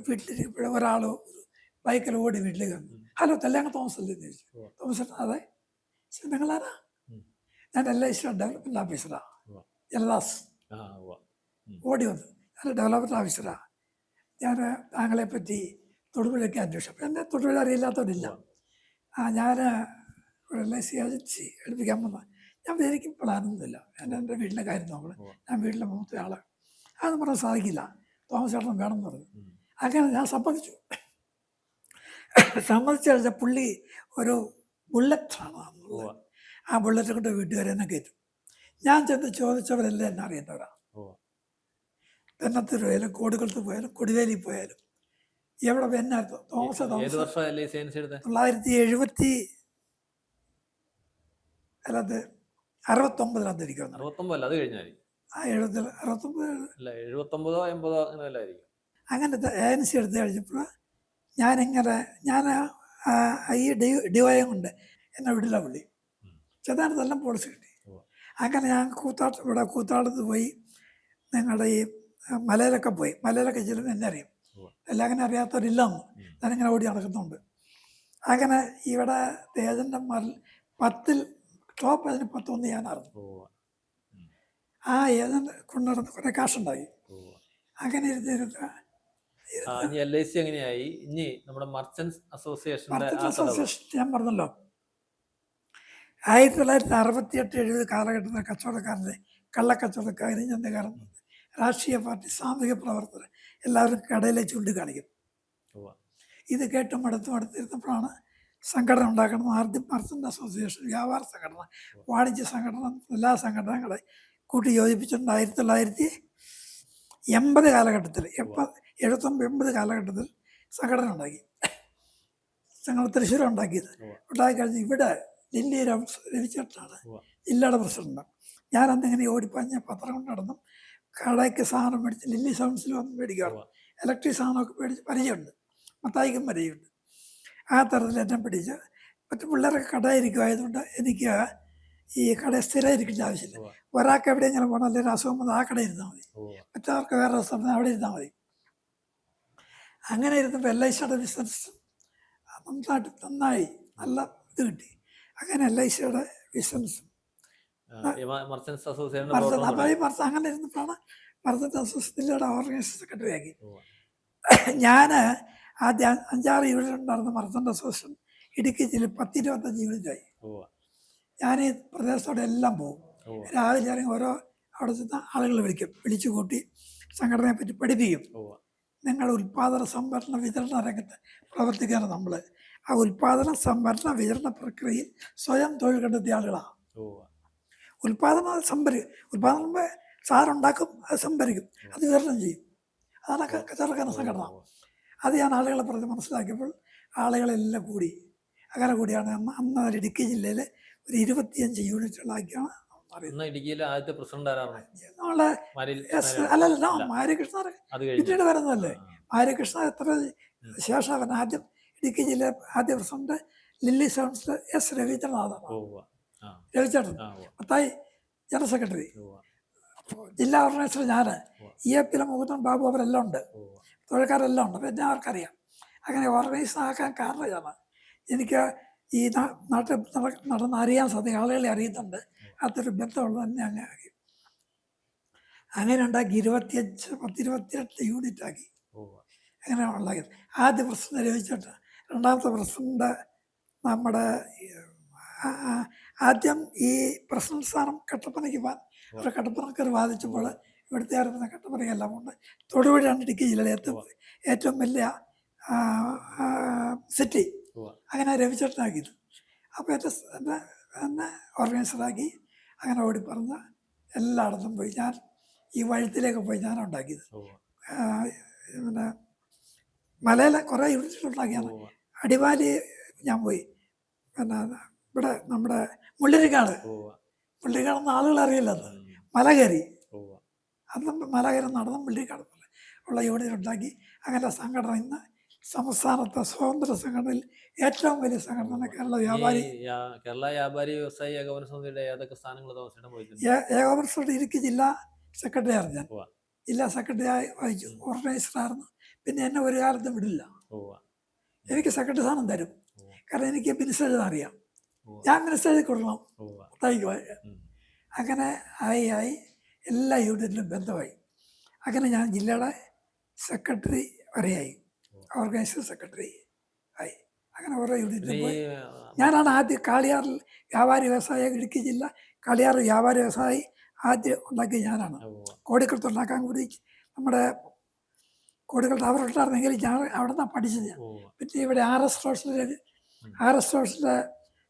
വീട്ടിലിരിക്കുമ്പോൾ ഒരാൾ ബൈക്കിൽ ഓടി വീട്ടിലേക്ക് വന്നു. ഹലോ, കല്യാണ തോമസ് അല്ലേ എന്ന് ചോദിച്ചു. തോമസ് അതെ. നിങ്ങളാരാ? ഞാൻ LIC ഡെവലപ്മെൻറ്റ് ഓഫീസറാണ്, എൽദാസ്. ഓടി വന്നു. ഞാൻ ഡെവലപ്മെൻറ്റ് ഓഫീസറാണ്. ഞാൻ താങ്കളെ പറ്റി തൊടുപുഴയ്ക്ക് അന്വേഷിച്ചു. അപ്പം എന്നെ തൊടുപുഴ അറിയില്ലാത്തവരില്ല. ഞാൻ ഒരു LIC ഏജൻസി എടുപ്പിക്കാൻ വന്ന. ഞാൻ എനിക്ക് പ്ലാനൊന്നുമില്ല. എൻ്റെ വീട്ടിലെ കാര്യം നോക്കണം. ഞാൻ വീട്ടിലെ മൂത്ത ആൾ. അതൊന്നും പറയാൻ സാധിക്കില്ല. തോമസ് ചേട്ടൻ വേണമെന്ന് പറഞ്ഞു. അങ്ങനെ ഞാൻ സമ്മതിച്ചു കഴിഞ്ഞാൽ പുള്ളി ഒരു ബുള്ളറ്റാണ്. ആ ബുള്ളറ്റ് കൊണ്ട് വീട്ടുകാരെന്നെ കയറ്റും. ഞാൻ ചെന്ന് ചോദിച്ചവരെല്ലാം എന്നെ അറിയുന്നവരാണ്. തെന്നത്തൂർ പോയാലും കോടിക്കുളത്ത് പോയാലും കൊടിവേലി പോയാലും എവിടെ എന്നായിരുന്നു തോമസ് 1969 ഇരിക്കുന്നു. 69 അങ്ങനത്തെ ഏജൻസി എടുത്ത് കഴിഞ്ഞപ്പോൾ ഞാൻ ഈ ഡിവൈം കൊണ്ട് എന്നെ വിടില്ല പുള്ളി. ചെതാനത്തെല്ലാം പോളിസി കിട്ടി. അങ്ങനെ ഞാൻ കൂത്താടത്ത് പോയി. ഞങ്ങളുടെ ഈ മലയിലൊക്കെ പോയി. മലയിലൊക്കെ ചെല്ലുമ്പോൾ എന്നെ അറിയും. എല്ലാം അങ്ങനെ അറിയാത്തവരില്ലെന്ന് ഞാനിങ്ങനെ ഓടി നടക്കുന്നുണ്ട്. അങ്ങനെ ഇവിടെ ഏജൻ്റന്മാരിൽ 10 ടോപ്പ് ഏജന്റ് 10 ഞാനറിഞ്ഞു. ആ ഏജന്റ് കൊണ്ടുനടന്ന് കുറേ കാശുണ്ടായി. അങ്ങനെ LIC എങ്ങനെയായി? ഇനി നമ്മുടെ മർച്ചന്റ്സ് അസോസിയേഷൻ ഞാൻ പറഞ്ഞല്ലോ, 1968-70 കാലഘട്ടത്തിലെ കച്ചവടക്കാരൻ്റെ കള്ളക്കച്ചവടക്കാർ കരിഞ്ചന്തക്കാരൻ രാഷ്ട്രീയ പാർട്ടി സാമൂഹിക പ്രവർത്തകർ എല്ലാവരും കടയിലെ ചൂണ്ടിക്കാണിക്കും. ഇത് കേട്ട് മടുത്തിരുന്നപ്പോഴാണ് സംഘടന ഉണ്ടാക്കണം. ആദ്യം മർച്ചൻ്റ് അസോസിയേഷൻ, വ്യാപാര സംഘടന, വാണിജ്യ സംഘടന, എല്ലാ സംഘടനകളെ കൂട്ടി യോജിപ്പിച്ചിട്ടുണ്ട്. 1980 കാലഘട്ടത്തിൽ 79-80 കാലഘട്ടത്തിൽ സംഘടന ഉണ്ടാക്കി. ഞങ്ങൾ തൃശ്ശൂർ ഉണ്ടാക്കിയത്. ഉണ്ടാക്കിക്കഴിഞ്ഞ് ഇവിടെ ലില്ലി രവിച്ചേട്ടനാണ് ജില്ലയുടെ പ്രസിഡന്റ്. ഞാൻ അന്നിങ്ങനെ ഓടിപ്പാഞ്ഞ പത്രം കൊണ്ട് നടന്നും കടയ്ക്ക് സാധനം മേടിച്ച് ലില്ലി സൗണ്ട്സിൽ വന്ന് മേടിക്കാറ്. ഇലക്ട്രിക് സാധനമൊക്കെ മേടിച്ച് പരിചയമുണ്ട്, മത്തായിക്കും പരിചയമുണ്ട്. ആ തരത്തിൽ എന്നെ പിടിച്ച് മറ്റു പിള്ളേരൊക്കെ കടയിരിക്കുമായതുകൊണ്ട് എനിക്ക് ഈ കട സ്ഥിരമായിരിക്കേണ്ട ആവശ്യമില്ല. ഒരാൾക്ക് എവിടെയെങ്കിലും പോകണം, അല്ലെങ്കിൽ അസുഖം വന്നാൽ ആ കട ഇരുന്നാൽ മതി, മറ്റവർക്ക് വേറെ സ്ഥലത്ത് അവിടെ ഇരുന്നാൽ മതി. അങ്ങനെ ഇരുന്നപ്പോൾ LICയുടെ ബിസിനസ് നന്നായി നല്ല ഇത് കിട്ടി. അങ്ങനെ LICയുടെ ബിസിനസ് അങ്ങനെ ഇരുന്നപ്പോഴാണ് മർച്ചൻ്റ് അസോസിയേഷൻ്റെ ഓർഗനൈസേഷൻ സെക്രട്ടറി ആക്കി. ഞാൻ ആദ്യം 5-6 യൂണിറ്റ് ഉണ്ടായിരുന്ന മർച്ചൻ്റ് അസോസിയേഷൻ ഇടുക്കി ജില്ലയിൽ 10-25 യൂണിറ്റായി. ഞാൻ ഈ പ്രദേശത്തോടെ എല്ലാം പോകും. രാവിലെ ഇറങ്ങി ഓരോ അവിടെ ചെന്ന ആളുകൾ വിളിച്ചു കൂട്ടി സംഘടനയെ പറ്റി പഠിപ്പിക്കും. നിങ്ങളുടെ ഉൽപ്പാദന സംഭരണ വിതരണ രംഗത്ത് പ്രവർത്തിക്കുകയാണ് നമ്മൾ. ആ ഉൽപ്പാദന സംഭരണ വിതരണ പ്രക്രിയയിൽ സ്വയം തൊഴിൽ കണ്ടെത്തിയ ആളുകളാണ്. ഉൽപ്പാദനം സാധനം ഉണ്ടാക്കും, അത് സംഭരിക്കും, അത് വിതരണം ചെയ്യും. അതാണ് കച്ചവടക്കാരൻ സംഘടന. അത് ഞാൻ ആളുകളെ പറഞ്ഞ് മനസ്സിലാക്കിയപ്പോൾ ആളുകളെല്ലാം കൂടി. അങ്ങനെ കൂടിയാണ് അന്ന് ഇടുക്കി ജില്ലയിൽ ഒരു 25 യൂണിറ്റുകളാക്കിയാണ് അല്ലല്ല മാര്യകൃഷ്ണ പിന്നീട് വരുന്നതല്ലേ. മാര്യകൃഷ്ണ എത്ര ശേഷം അവൻ ആദ്യം ഇടുക്കി ജില്ല ആദ്യ പ്രസിഡന്റ് ലില്ലി സൗണ്ട്സിൽ S രവിചേട്ടൻ, മത്തായി ജനറൽ സെക്രട്ടറി, ജില്ലാ ഓർഗനൈസർ ഞാൻ, EAP മുകുന്ദൻ ബാബു, അവരെല്ലാം ഉണ്ട്, തൊഴിൽക്കാരെല്ലാം ഉണ്ട്. അപ്പം എന്നെ അവർക്കറിയാം. അങ്ങനെ ഓർഗനൈസർ ആക്കാൻ കാരണം ഞാൻ എനിക്ക് ഈ നാട്ടിൽ നടന്ന് അറിയാൻ സാധിക്കും, ആളുകളെ അറിയുന്നുണ്ട്, അതൊരു ബന്ധമുള്ളത് തന്നെ അങ്ങനെ ആക്കി. അങ്ങനെ ഉണ്ടാക്കി 25-28 യൂണിറ്റ് ആക്കി. അങ്ങനെ ഉണ്ടാക്കിയത്. ആദ്യ പ്രസിഡന്റ് രവിച്ചേട്ടൻ, രണ്ടാമത്തെ പ്രസിഡന്റ് നമ്മുടെ ആദ്യം ഈ പ്രസിഡന്റ് സ്ഥാനം കട്ടപ്പനയ്ക്ക് പോകാൻ ഒരു കട്ടപ്പനക്കാർ വാദിച്ചപ്പോൾ ഇവിടുത്തെ ആയിരുന്ന കട്ടപ്പനയ്ക്കെല്ലാം കൊണ്ട് തൊടുപുഴയാണ് ഇടുക്കി ജില്ലയിലെ ഏറ്റവും വലിയ സിറ്റി. അങ്ങനെ രവിച്ചേട്ടനാക്കിയത്. അപ്പോൾ എന്നെ ഓർഗനൈസറാക്കി. അങ്ങനെ ഓടി പറഞ്ഞ് എല്ലായിടത്തും പോയി. ഞാൻ ഈ വഴുത്തിലേക്ക് പോയി ഞാൻ ഉണ്ടാക്കിയത്. പിന്നെ മലയിലെ കുറേ യൂണിറ്റുകളുണ്ടാക്കിയാണ്. അടിവാലി ഞാൻ പോയി. പിന്നെ ഇവിടെ നമ്മുടെ മുള്ളിരിക്കാണെന്ന് ആളുകൾ അറിയില്ലത്. മല കയറി, അന്ന് മല കയറി നടന്ന് മുള്ളിരിക്കാട് പോലെ ഉള്ള യൂണിറ്റ് ഉണ്ടാക്കി. അങ്ങനെ സംഘടന ഇന്ന് സംസ്ഥാനത്തെ സ്വതന്ത്ര സംഘടനയിൽ ഏറ്റവും വലിയ സംഘടന കേരള വ്യാപാരി വ്യവസായി ഏകോപന സമിതിയുടെ ഏതൊക്കെ സ്ഥാനങ്ങൾ ഏകോപന സമിതി ഇടുക്കി ജില്ലാ സെക്രട്ടറി ആയിരുന്നു ഞാൻ. ജില്ലാ സെക്രട്ടറി ആയി വഹിച്ചു. ഓർഗനൈസറായിരുന്നു. പിന്നെ എന്നെ ഒരു കാലത്തും വിടില്ല. എനിക്ക് സെക്രട്ടറി സ്ഥാനം തരും. കാരണം എനിക്ക് മിനിസ് എഴുതാൻ അറിയാം. ഞാൻ മിനിസ് എഴുതി കൊടുക്കണം. അങ്ങനെ ആയി എല്ലാ യൂണിറ്റിലും ബന്ധമായി. അങ്ങനെ ഞാൻ ജില്ലയുടെ സെക്രട്ടറി വരെയായി, ഓർഗനൈസർ സെക്രട്ടറി ആയി. അങ്ങനെ ഓരോ യൂണിറ്റിലും പോയി. ഞാനാണ് ആദ്യം കാളിയാറിൽ വ്യാപാരി വ്യവസായ ഇടുക്കി ജില്ല കാളിയാർ വ്യാപാരി വ്യവസായി ആദ്യം ഉണ്ടാക്കിയ ഞാനാണ്. കോടിക്കടത്ത് ഉണ്ടാക്കാൻ കൂടി നമ്മുടെ കോടിക്കടത്ത് അവരുണ്ടായിരുന്നെങ്കിൽ ഞാൻ അവിടെ നിന്നാണ് പഠിച്ചത്. ഞാൻ പിന്നെ ഇവിടെ RS റോഡ്സിലെ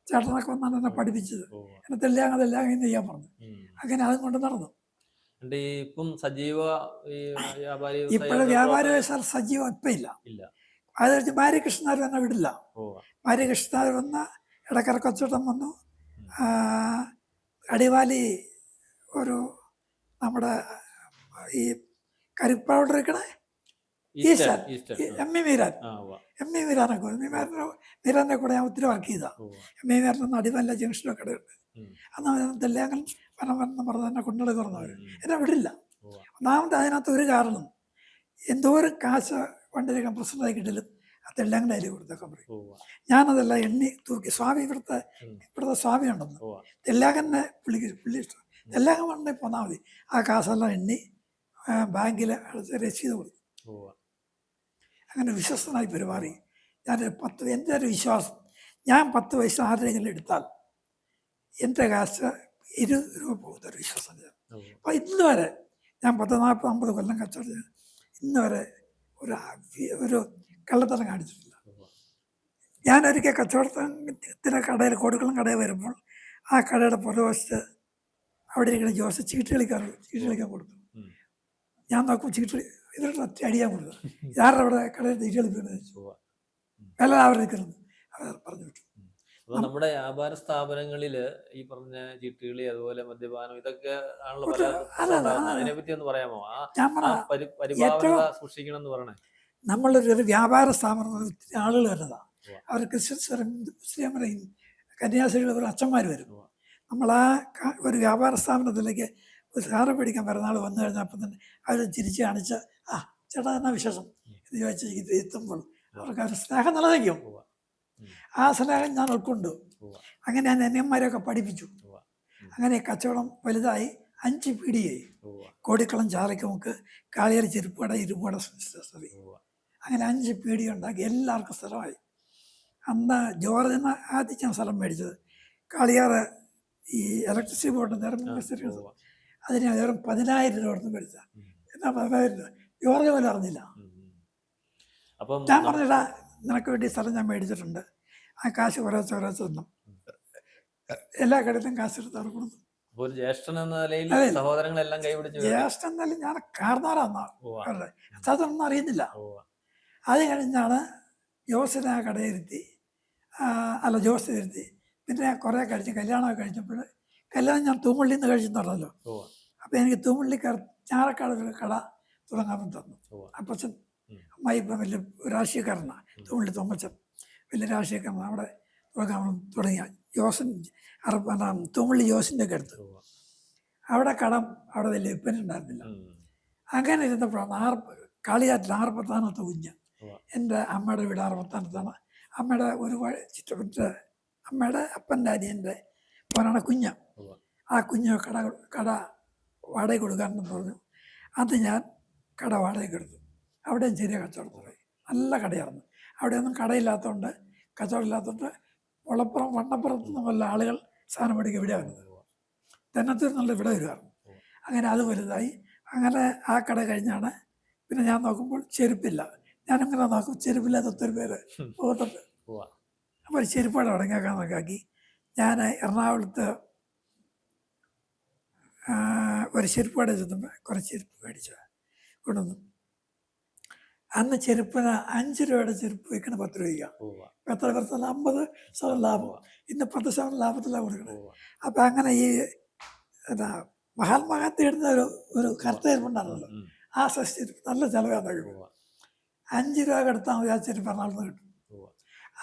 ചേട്ടനൊക്കെ വന്നാണ് എന്നെ പഠിപ്പിച്ചത്. എന്നെ തെല്ലാങ്ങ എന്ന് ചെയ്യാൻ പറഞ്ഞു. അങ്ങനെ അതും കൊണ്ട് നടന്നു. ഇപ്പോഴും വ്യാപാരി വ്യവസായ സജീവം ഇപ്പം ഇല്ല. അത് വെച്ച് മാര്യകൃഷ്ണനാർ എന്നെ വിടില്ല. മാര്യകൃഷ്ണനാർ വന്ന ഇടക്കര കൊച്ചോട്ടം വന്നു. അടിവാലി ഒരു നമ്മുടെ ഈ കരിപ്പൗഡർ ഇരിക്കണേ ഈസ്റ്റർ മീരാനൊക്കെ മീരാൻ്റെ കൂടെ ഞാൻ ഒത്തിരി വർക്ക് ചെയ്താ. മീരാനൊന്ന് അടിമല്ല ജംഗ്ഷനൊക്കെ ഇടയുണ്ട്. അന്ന് തെല്ലാങ്ങൽ പണം പറഞ്ഞ് എന്നെ കൊണ്ടെടുക്കുന്നവർ എന്നെ വിടില്ല. ഒന്നാമത് അതിനകത്ത് ഒരു കാരണം, എന്തോരം കാശ് വണ്ടിയിലേക്ക് പ്രസിഡൻ്റായി കിട്ടിലും ആ തെല്ലാങ്ങളുടെ അതിൽ കൊടുത്തൊക്കെ പറയും. ഞാനതെല്ലാം എണ്ണി തൂക്കി. സ്വാമി ഇവിടുത്തെ സ്വാമി ഉണ്ടെന്ന് തെല്ലാങ്ങനെ പുള്ളി ഇഷ്ടം. തെല്ലാങ്ങൻ വണ്ടി പോന്നാൽ മതി. ആ കാശെല്ലാം എണ്ണി ബാങ്കിൽ അടച്ച് രസീത് കൊടുത്തു. അങ്ങനെ വിശ്വസ്തനായി പെരുമാറി. എൻ്റെ ഒരു വിശ്വാസം, ഞാൻ 10 പൈസ ആരെങ്കിലും എടുത്താൽ എൻ്റെ കാശ് 20 രൂപ പോകുന്നൊരു വിശ്വാസം ഞാൻ. ഓ, അപ്പം ഇന്ന് വരെ ഞാൻ 40-50 കൊല്ലം കച്ചവടം ചെയ്തു, ഇന്ന് വരെ ഒരു കള്ളത്തരം കാണിച്ചിട്ടില്ല. ഓ, ഞാനൊരിക്കൽ കച്ചവടത്തിന് കടയിൽ കോടിക്കുളം കടയിൽ വരുമ്പോൾ ആ കടയുടെ പുറകുവശത്ത് അവിടെ ഇരിക്കുന്ന ജോസ് ചീട്ട് കളിക്കാൻ കൊടുത്തു. ഉം. ഞാൻ നോക്കും ചീട്ട് ഇതിലൊരു ഒറ്റ അടിയാൻ കൊടുത്തു. ആരുടെ അവിടെ കടയിൽ ചീട്ട് കളിക്കുന്നത് ചോദിച്ചു. ഓ. വില അവർ നിൽക്കുന്നത് അവർ പറഞ്ഞു വിട്ടു. അപ്പൊ നമ്മുടെ വ്യാപാര സ്ഥാപനങ്ങളില് ഈ പറഞ്ഞ ചീട്ടുകളി അതുപോലെ മദ്യപാനം ഇതൊക്കെ ആണല്ലോ പല അതിനെ പറ്റി ഒന്ന് പറയാമോ? ഞാൻ ആ പരിഭാവനത സൂക്ഷിക്കണം എന്ന് പറയണേ. നമ്മളൊരു വ്യാപാര സ്ഥാപനം ഒത്തിരി ആളുകൾ വരുന്നതാണ്. അവർ ക്രിസ്ത്യൻസ് മുസ്ലിം കന്യാസ്ത്രീകൾ അച്ഛന്മാർ വരും. നമ്മൾ ഒരു വ്യാപാര സ്ഥാപനത്തിലേക്ക് ഒരു സാധനം പിടിക്കാൻ വരുന്ന ആൾ വന്നു കഴിഞ്ഞാൽ അപ്പം തന്നെ അവർ ചിരിച്ച് കാണിച്ച് ചേട്ടാ എന്നാ വിശേഷം എന്ന് ചോദിച്ച് ഇത് എത്തുമ്പോൾ അവർക്ക് ഒരു സ്നേഹം നിലനിൽക്കും. ആ സ്നേഹം ഞാൻ ഉൾക്കൊണ്ടു. അങ്ങനെ ഞാൻ അന്യന്മാരെയൊക്കെ പഠിപ്പിച്ചു. അങ്ങനെ കച്ചവടം വലുതായി 5 പീടികയായി. കോടിക്കുളം ചാലക്കുമുക്ക്, കാളിയാർ ചെരുപ്പുകട, ഇരുമ്പുകട, അങ്ങനെ 5 പീടിക ഉണ്ടാക്കി. എല്ലാവർക്കും സ്ഥലമായി. അന്ന് ജോർജിന് ആദ്യം ഞാൻ സ്ഥലം മേടിച്ചത് കാളിയാർ ഈ ഇലക്ട്രിസിറ്റി ബോർഡ് അതിന് വെറും 10,000 രൂപ കൊടുത്ത് മേടിച്ച. എന്നാ 10,000 രൂപ ജോർജ് പോലും അറിഞ്ഞില്ല. ഞാൻ പറഞ്ഞിട്ടാ നിനക്ക് വേണ്ടി സ്ഥലം ഞാൻ മേടിച്ചിട്ടുണ്ട്, ആ കാശ് കുറേശ്ശെ തന്നു. എല്ലാ കടയിലും കാശ് എടുത്ത് അവർ കൊടുത്തു. ജ്യേഷ്ഠൻ എന്ന നിലയിൽ സഹോദരങ്ങളെല്ലാം കൈപിടിച്ചു. ജ്യേഷ്ഠൻ എന്നാലും ഞാൻ കാരണവരാന്നാ അവരുടെ അതൊന്നും അറിയുന്നില്ല. അത് കഴിഞ്ഞാണ് ജോസിനെ ആ കടയിരുത്തി, ജോസ് ഇരുത്തി. പിന്നെ കുറേ കഴിച്ച് കല്യാണമൊക്കെ കഴിച്ചപ്പോൾ കല്യാണം ഞാൻ തൂമുള്ളിൽ നിന്ന് കഴിച്ചെന്ന് പറഞ്ഞല്ലോ. അപ്പം എനിക്ക് തൂമുള്ളി ഞാറക്കാട് ഒരു കട തുടങ്ങാമെന്ന് തന്നു. അപ്പച്ചൻ അമ്മായി ഇപ്പം വലിയ രാഷ്ട്രീയക്കാരനാണ്. തൂമുള്ളി തോമച്ചൻ വലിയ രാഷ്ട്രീയക്കാരനാണ്. അവിടെ തുടങ്ങാമെന്ന് തുടങ്ങിയ തൂമുള്ളി ജോസിൻ്റെ ഒക്കെ അടുത്ത് അവിടെ കടം അവിടെ വലിയ വിൽപ്പനുണ്ടായിരുന്നില്ല. അങ്ങനെ ഇരുന്നപ്പോഴാണ് കാളിയാറ്റിൽ ആർപ്പത്താനത്തെ കുഞ്ഞ്. എൻ്റെ അമ്മയുടെ വീട് ആർപ്പത്താനത്താണ്. അമ്മയുടെ ഒരു ചുറ്റപ്പറ്റ അമ്മയുടെ അപ്പൻ്റെ അനിയൻ്റെ പോലാണ് കുഞ്ഞ്. ആ കുഞ്ഞ് കട വാടക കൊടുക്കാനെന്ന് പറഞ്ഞു. അത് ഞാൻ കട വാടകയ്ക്ക് എടുത്തു. അവിടെയും ചെറിയ കച്ചവടം തുടങ്ങി. നല്ല കടയായിരുന്നു. അവിടെയൊന്നും കടയില്ലാത്തതുകൊണ്ട്, കച്ചവടം ഇല്ലാത്തതുകൊണ്ട് മുളപ്പുറം വണ്ണപ്പുറത്ത് നിന്നും വല്ല ആളുകൾ സാധനം മേടിക്കുക ഇവിടെ വരുന്നത്. തെന്നത്തൂർ നല്ല ഇവിടെ വരുമായിരുന്നു. അങ്ങനെ അത് വലുതായി. അങ്ങനെ ആ കട കഴിഞ്ഞാണ് പിന്നെ ഞാൻ നോക്കുമ്പോൾ ചെരുപ്പില്ല. ഞാനിങ്ങനെ നോക്കും, ചെരുപ്പില്ലാത്ത ഒത്തിരി പേര് പോകുന്നുണ്ട്. അപ്പോൾ ഒരു ചെരുപ്പാട് തുടങ്ങിയേക്കാൻ നോക്കാക്കി. ഞാൻ എറണാകുളത്ത് ഒരു ചെരുപ്പ് കട ചെന്നപ്പോൾ കുറേ ചെരുപ്പ് മേടിച്ചു കൊണ്ടുവന്നു. അന്ന് ചെരുപ്പിന് 5 രൂപയുടെ ചെരുപ്പ് വയ്ക്കണം 10 രൂപയ്ക്ക്. എത്ര പേർക്ക് 50% ലാഭം. ഇന്ന് 10% ലാഭത്തിലാണ് കൊടുക്കണം. അപ്പം അങ്ങനെ ഈ മഹാത്മാഗാന്ധി ഇടുന്ന ഒരു കറുത്ത ചെരുപ്പുണ്ടായിരുന്നല്ലോ, ആ സൈസ് ചെരുപ്പ് നല്ല ചിലവാണ്. 5 രൂപ എടുത്താൽ മതി ആ ചെരുപ്പ് എറണാകുളത്ത് കിട്ടും.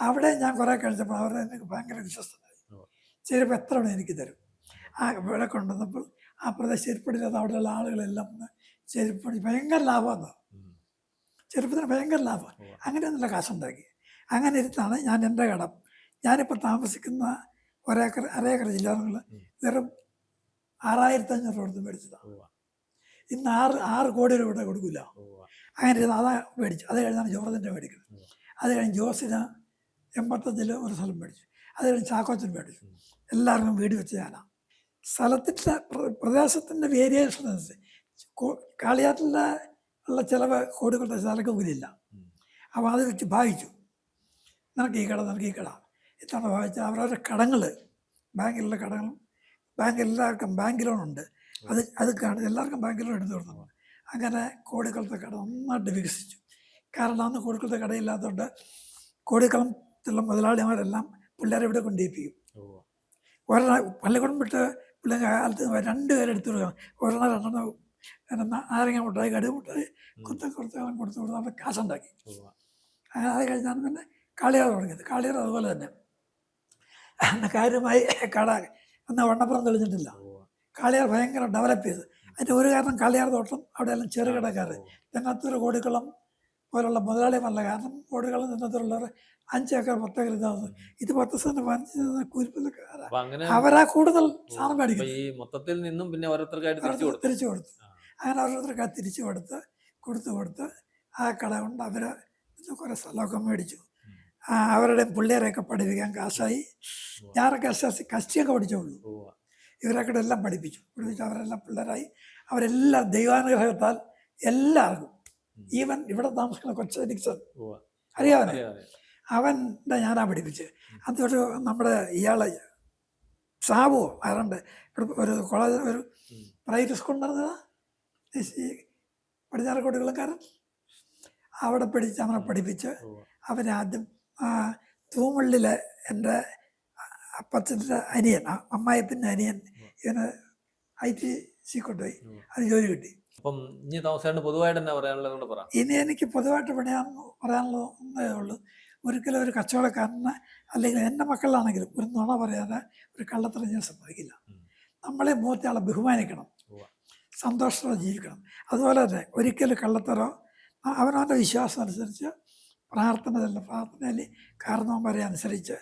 അവിടെ ഞാൻ കുറേ കഴിച്ചപ്പോൾ അവരുടെ എനിക്ക് ഭയങ്കര വിശ്വസ്തനായി. ചെരുപ്പ് എത്ര വേണം എനിക്ക് തരും. ഇവിടെ കൊണ്ടുവന്നപ്പോൾ ആ പ്രദേശം ചെരുപ്പടില്ലാത്ത അവിടെയുള്ള ആളുകളെല്ലാം ചെരുപ്പടി ഭയങ്കര ലാഭമാണ്. ചെരുപ്പത്തിന് ഭയങ്കര ലാഭം. അങ്ങനെ നല്ല കാശുണ്ടാക്കി. അങ്ങനെ ഇരുത്താണ് ഞാൻ എൻ്റെ കടം. ഞാനിപ്പോൾ താമസിക്കുന്ന അരേക്കർ ജില്ലകളിൽ വെറും 6,500 രൂപ കൊടുത്ത് മേടിച്ചതാണ്. ഇന്ന് 6 കോടി രൂപ കൊടുക്കില്ല. അങ്ങനെ ഇരുന്ന് അതാ മേടിച്ചു. അത് കഴിഞ്ഞാണ് ജോർജിൻ്റെ മേടിക്കുന്നത്. അത് കഴിഞ്ഞ് ജോസിന് 85 ഒരു സ്ഥലം മേടിച്ചു. അത് കഴിഞ്ഞ് ചാക്കോച്ചൻ മേടിച്ചു. എല്ലാവർക്കും വീട് വെച്ച് ഞാനാണ്. സ്ഥലത്തിൻ്റെ പ്രദേശത്തിൻ്റെ വേരിയേഷൻ അനുസരിച്ച് കാളിയാറ്റിലെ ഉള്ള ചിലവ് കോടികളുടെ ചാലക്കൂലില്ല. അപ്പോൾ അത് വെച്ച് ഭാഗിച്ചു. നിനക്ക് ഈ കട ഇത്തവണ ഭാഗിച്ചാൽ അവരവരുടെ കടങ്ങൾ, ബാങ്കിലുള്ള കടങ്ങളും എല്ലാവർക്കും ബാങ്ക് ലോണുണ്ട്. അത് എല്ലാവർക്കും ബാങ്ക് ലോൺ എടുത്തു കൊടുത്തു. അങ്ങനെ കോടിക്കുളത്തെ കട നന്നായിട്ട് വികസിച്ചു. കാരണം അന്ന് കോടിക്കുളത്തെ കടയില്ലാത്തതുകൊണ്ട് കോടിക്കുളത്തുള്ള മുതലാളിമാരെല്ലാം പിള്ളേരെ ഇവിടെ കൊണ്ടുപോയിപ്പിക്കും. പള്ളിക്കൂടം വിട്ട് പിള്ളേർ കാലത്ത് 2 പേരെടുത്തു കൊടുക്കാം. ഒരെണ്ണം 2 നാരങ്ങ മുട്ടായി, കടുക് മുട്ടായി കൊടുത്ത് കൊടുത്ത് അവർ കാശുണ്ടാക്കി. അങ്ങനെ അത് കഴിഞ്ഞാണ് പിന്നെ കാളിയാർ തുടങ്ങിയത്. കാളിയാർ അതുപോലെ തന്നെ കാര്യമായി കട എന്നാൽ വണ്ണപ്പുറം തെളിഞ്ഞിട്ടില്ല. കാളിയാർ ഭയങ്കര ഡെവലപ്പ് ചെയ്ത്. അതിൻ്റെ ഒരു കാരണം കാളിയാർ തോട്ടം അവിടെയെല്ലാം ചെറുകിടക്കാർ, തെന്നത്തൂർ കോടിക്കുളം പോലുള്ള മുതലാളിമാരല്ല. കാരണം കോടിക്കുളം തെന്നത്തൂരുള്ളവർ 5 ഏക്കർ 10 ഏക്കർ ഇതാവുന്നു. ഇത് 10 സെന്റ് 15 കൂലിപ്പല്ലക്കാരാണ്. അവരാ കൂടുതൽ സാധനം മേടിക്കുന്നത്. മൊത്തത്തിൽ നിന്നും പിന്നെ ഓരോരുത്തർക്കായിട്ട് തിരിച്ചു കൊടുത്തു. അങ്ങനെ ഓരോരുത്തർക്കായി തിരിച്ചു കൊടുത്ത് ആ കട കൊണ്ട് അവർ കുറേ സ്ഥലമൊക്കെ മേടിച്ചു. അവരുടെ പിള്ളേരെയൊക്കെ പഠിപ്പിക്കാൻ കാശായി. ഞാനൊക്കെ കഷ്ടിയൊക്കെ പഠിച്ചോളൂ. ഇവരൊക്കെ എല്ലാം പഠിപ്പിച്ചു. അവരെല്ലാം പിള്ളേരായി. അവരെല്ലാം ദൈവാനുഗ്രഹത്താൽ എല്ലാവർക്കും, ഈവൻ ഇവിടെ താമസിക്കുന്ന കൊച്ചു നിക്സൺ അറിയാവനെ, അവൻ്റെ ഞാനാ പഠിപ്പിച്ച്. അതൊരു നമ്മുടെ ഇയാളെ സാബു ആരുണ്ട് ഇവിടെ ഒരു കോളേജ്, ഒരു പ്രൈവറ്റ് സ്കൂൾ നടന്നതാ പടിഞ്ഞാറക്കോട്ട് വിളക്കാരൻ, അവിടെ അവനെ പഠിപ്പിച്ച് അവനെ ആദ്യം തൂമുള്ളിലെ എൻ്റെ അപ്പച്ചൻ്റെ അനിയൻ, അമ്മായിപ്പൻ്റെ അനിയൻ, ഇവന് ITC കൊണ്ടുപോയി, അത് ജോലി കിട്ടി. അപ്പം ഇനി താമസിയാണ്ട് പൊതുവായിട്ട് തന്നെ പറയാനുള്ളത് പറ. ഇനി എനിക്ക് പൊതുവായിട്ട് പറയാനുള്ളത് ഒന്നേ ഉള്ളൂ. ഒരിക്കലും ഒരു കച്ചവടക്കാരന് അല്ലെങ്കിൽ എൻ്റെ മക്കളിലാണെങ്കിലും ഒരു നുണ പറയാതെ ഒരു കള്ളത്തരം ഞാൻ സമ്മതിക്കില്ല. നമ്മളെ മൂത്ത ആളെ ബഹുമാനിക്കണം, സന്തോഷത്തോടെ ജീവിക്കണം. അതുപോലെ തന്നെ ഒരിക്കലും കള്ളത്തരോ, അവനവൻ്റെ വിശ്വാസം അനുസരിച്ച് പ്രാർത്ഥനയിൽ കാരണവന്മാരെ അനുസരിച്ച്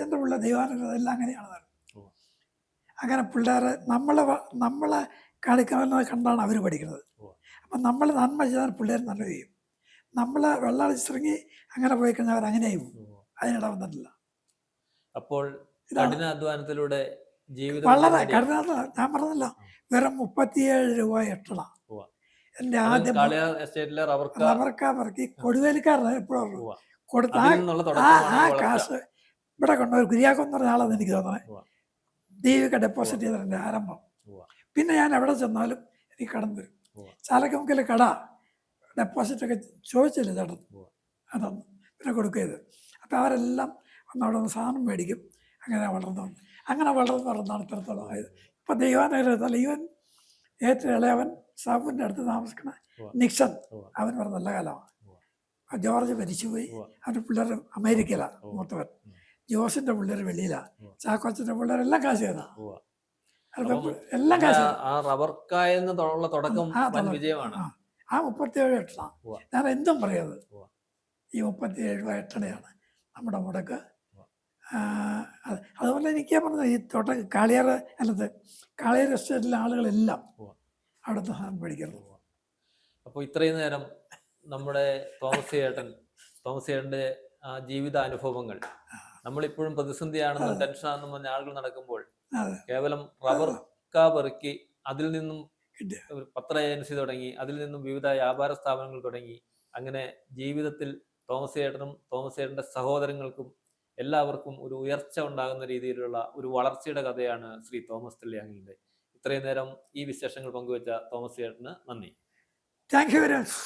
എൻ്റെ പിള്ളേർ ദൈവാനുഗ്രഹം എല്ലാം അങ്ങനെയാണ്. അങ്ങനെ പിള്ളേരെ നമ്മളെ കാണിക്കണമെന്ന് കണ്ടാണ് അവർ പഠിക്കുന്നത്. അപ്പം നമ്മൾ നന്മ ചെയ്താൽ പിള്ളേർ നല്ല ചെയ്യും. നമ്മൾ വെള്ളടിച്ചിറങ്ങി അങ്ങനെ പോയി കഴിഞ്ഞാൽ അവർ അങ്ങനെയായി പോകും. അതിനിട വന്നിട്ടില്ല. അപ്പോൾ കഠിനാധ്വാനത്തിലൂടെ ജീവിതം വളരെ കഠിനാധ്വാനം. ഞാൻ പറഞ്ഞല്ലോ, വെറും 37 രൂപ എട്ടണ. എൻ്റെ ആദ്യം റബ്ബർക്കാർക്ക് കൊടുവേലിക്കാരനാണ് എപ്പോഴും കൊടുത്ത ആ കാശ് ഇവിടെ കൊണ്ടുപോയി കുര്യാക്കെന്ന് പറഞ്ഞ ആളെന്ന് എനിക്ക് തോന്നണേ ദൈവിക ഡെപ്പോസിറ്റ് ചെയ്തതിൻ്റെ ആരംഭം. പിന്നെ ഞാൻ എവിടെ ചെന്നാലും എനിക്ക് കടം തരും. ചാലക്കമുക്കിൽ കട ഡെപ്പോസിറ്റൊക്കെ ചോദിച്ചില്ല ചേട്ടൻ, അതൊന്നും പിന്നെ കൊടുക്കരുത്. അപ്പോൾ അവരെല്ലാം ഒന്ന് അവിടെ നിന്ന് സാധനം മേടിക്കും. അങ്ങനെ വളർന്നാണ് ഇത്രത്തോളം ആയത്. ഇപ്പം ദൈവാനുഗ്രഹത്താൽ ഈവൻ ഏറ്റവും ഇളയവൻ സാബുവിൻ്റെ അടുത്ത് താമസിക്കണ നിക്സൺ, അവൻ പറഞ്ഞ നല്ല കാലമാണ്. ജോർജ് മരിച്ചുപോയി. അവൻ്റെ പിള്ളേർ അമേരിക്കയിലാണ്, മൂത്തവൻ. ജോസിൻ്റെ പിള്ളേർ വെളിയിലാണ്. ചാക്കോച്ചൻ്റെ പിള്ളേരെല്ലാം കാശ് ചെയ്താ, എല്ലാം കാശ്. ആ 37 എട്ടണ. ഞാൻ എന്തും പറയുന്നത് ഈ 37 രൂപ എട്ടണയാണ് നമ്മുടെ മുടക്ക്. അതുപോലെ എനിക്ക് പറഞ്ഞത് ഈ കാളിയാർ എസ്റ്റേറ്റിലെ ആളുകളെല്ലാം അവിടുത്തെ സാധനം പഠിക്കുന്നത്. അപ്പോൾ ഇത്രയും നേരം നമ്മുടെ തോമസ് ചേട്ടൻ്റെ ആ ജീവിത അനുഭവങ്ങൾ, നമ്മളിപ്പോഴും പ്രതിസന്ധിയാണെന്നും ടെൻഷനാണെന്നും പറഞ്ഞ ആളുകൾ നടക്കുമ്പോൾ കേവലം റബ്ബർ പെറുക്കി അതിൽ നിന്നും പത്ര ഏജൻസി തുടങ്ങി, അതിൽ നിന്നും വിവിധ വ്യാപാര സ്ഥാപനങ്ങൾ തുടങ്ങി, അങ്ങനെ ജീവിതത്തിൽ തോമസ് ചേട്ടൻ്റെ സഹോദരങ്ങൾക്കും എല്ലാവർക്കും ഒരു ഉയർച്ച ഉണ്ടാകുന്ന രീതിയിലുള്ള ഒരു വളർച്ചയുടെ കഥയാണ് ശ്രീ തോമസ് തെള്ളിയാങ്കലിൻ്റെ. ഇത്രയും നേരം ഈ വിശേഷങ്ങൾ പങ്കുവെച്ച തോമസ് ചേട്ടന് നന്ദി. Thank you very much.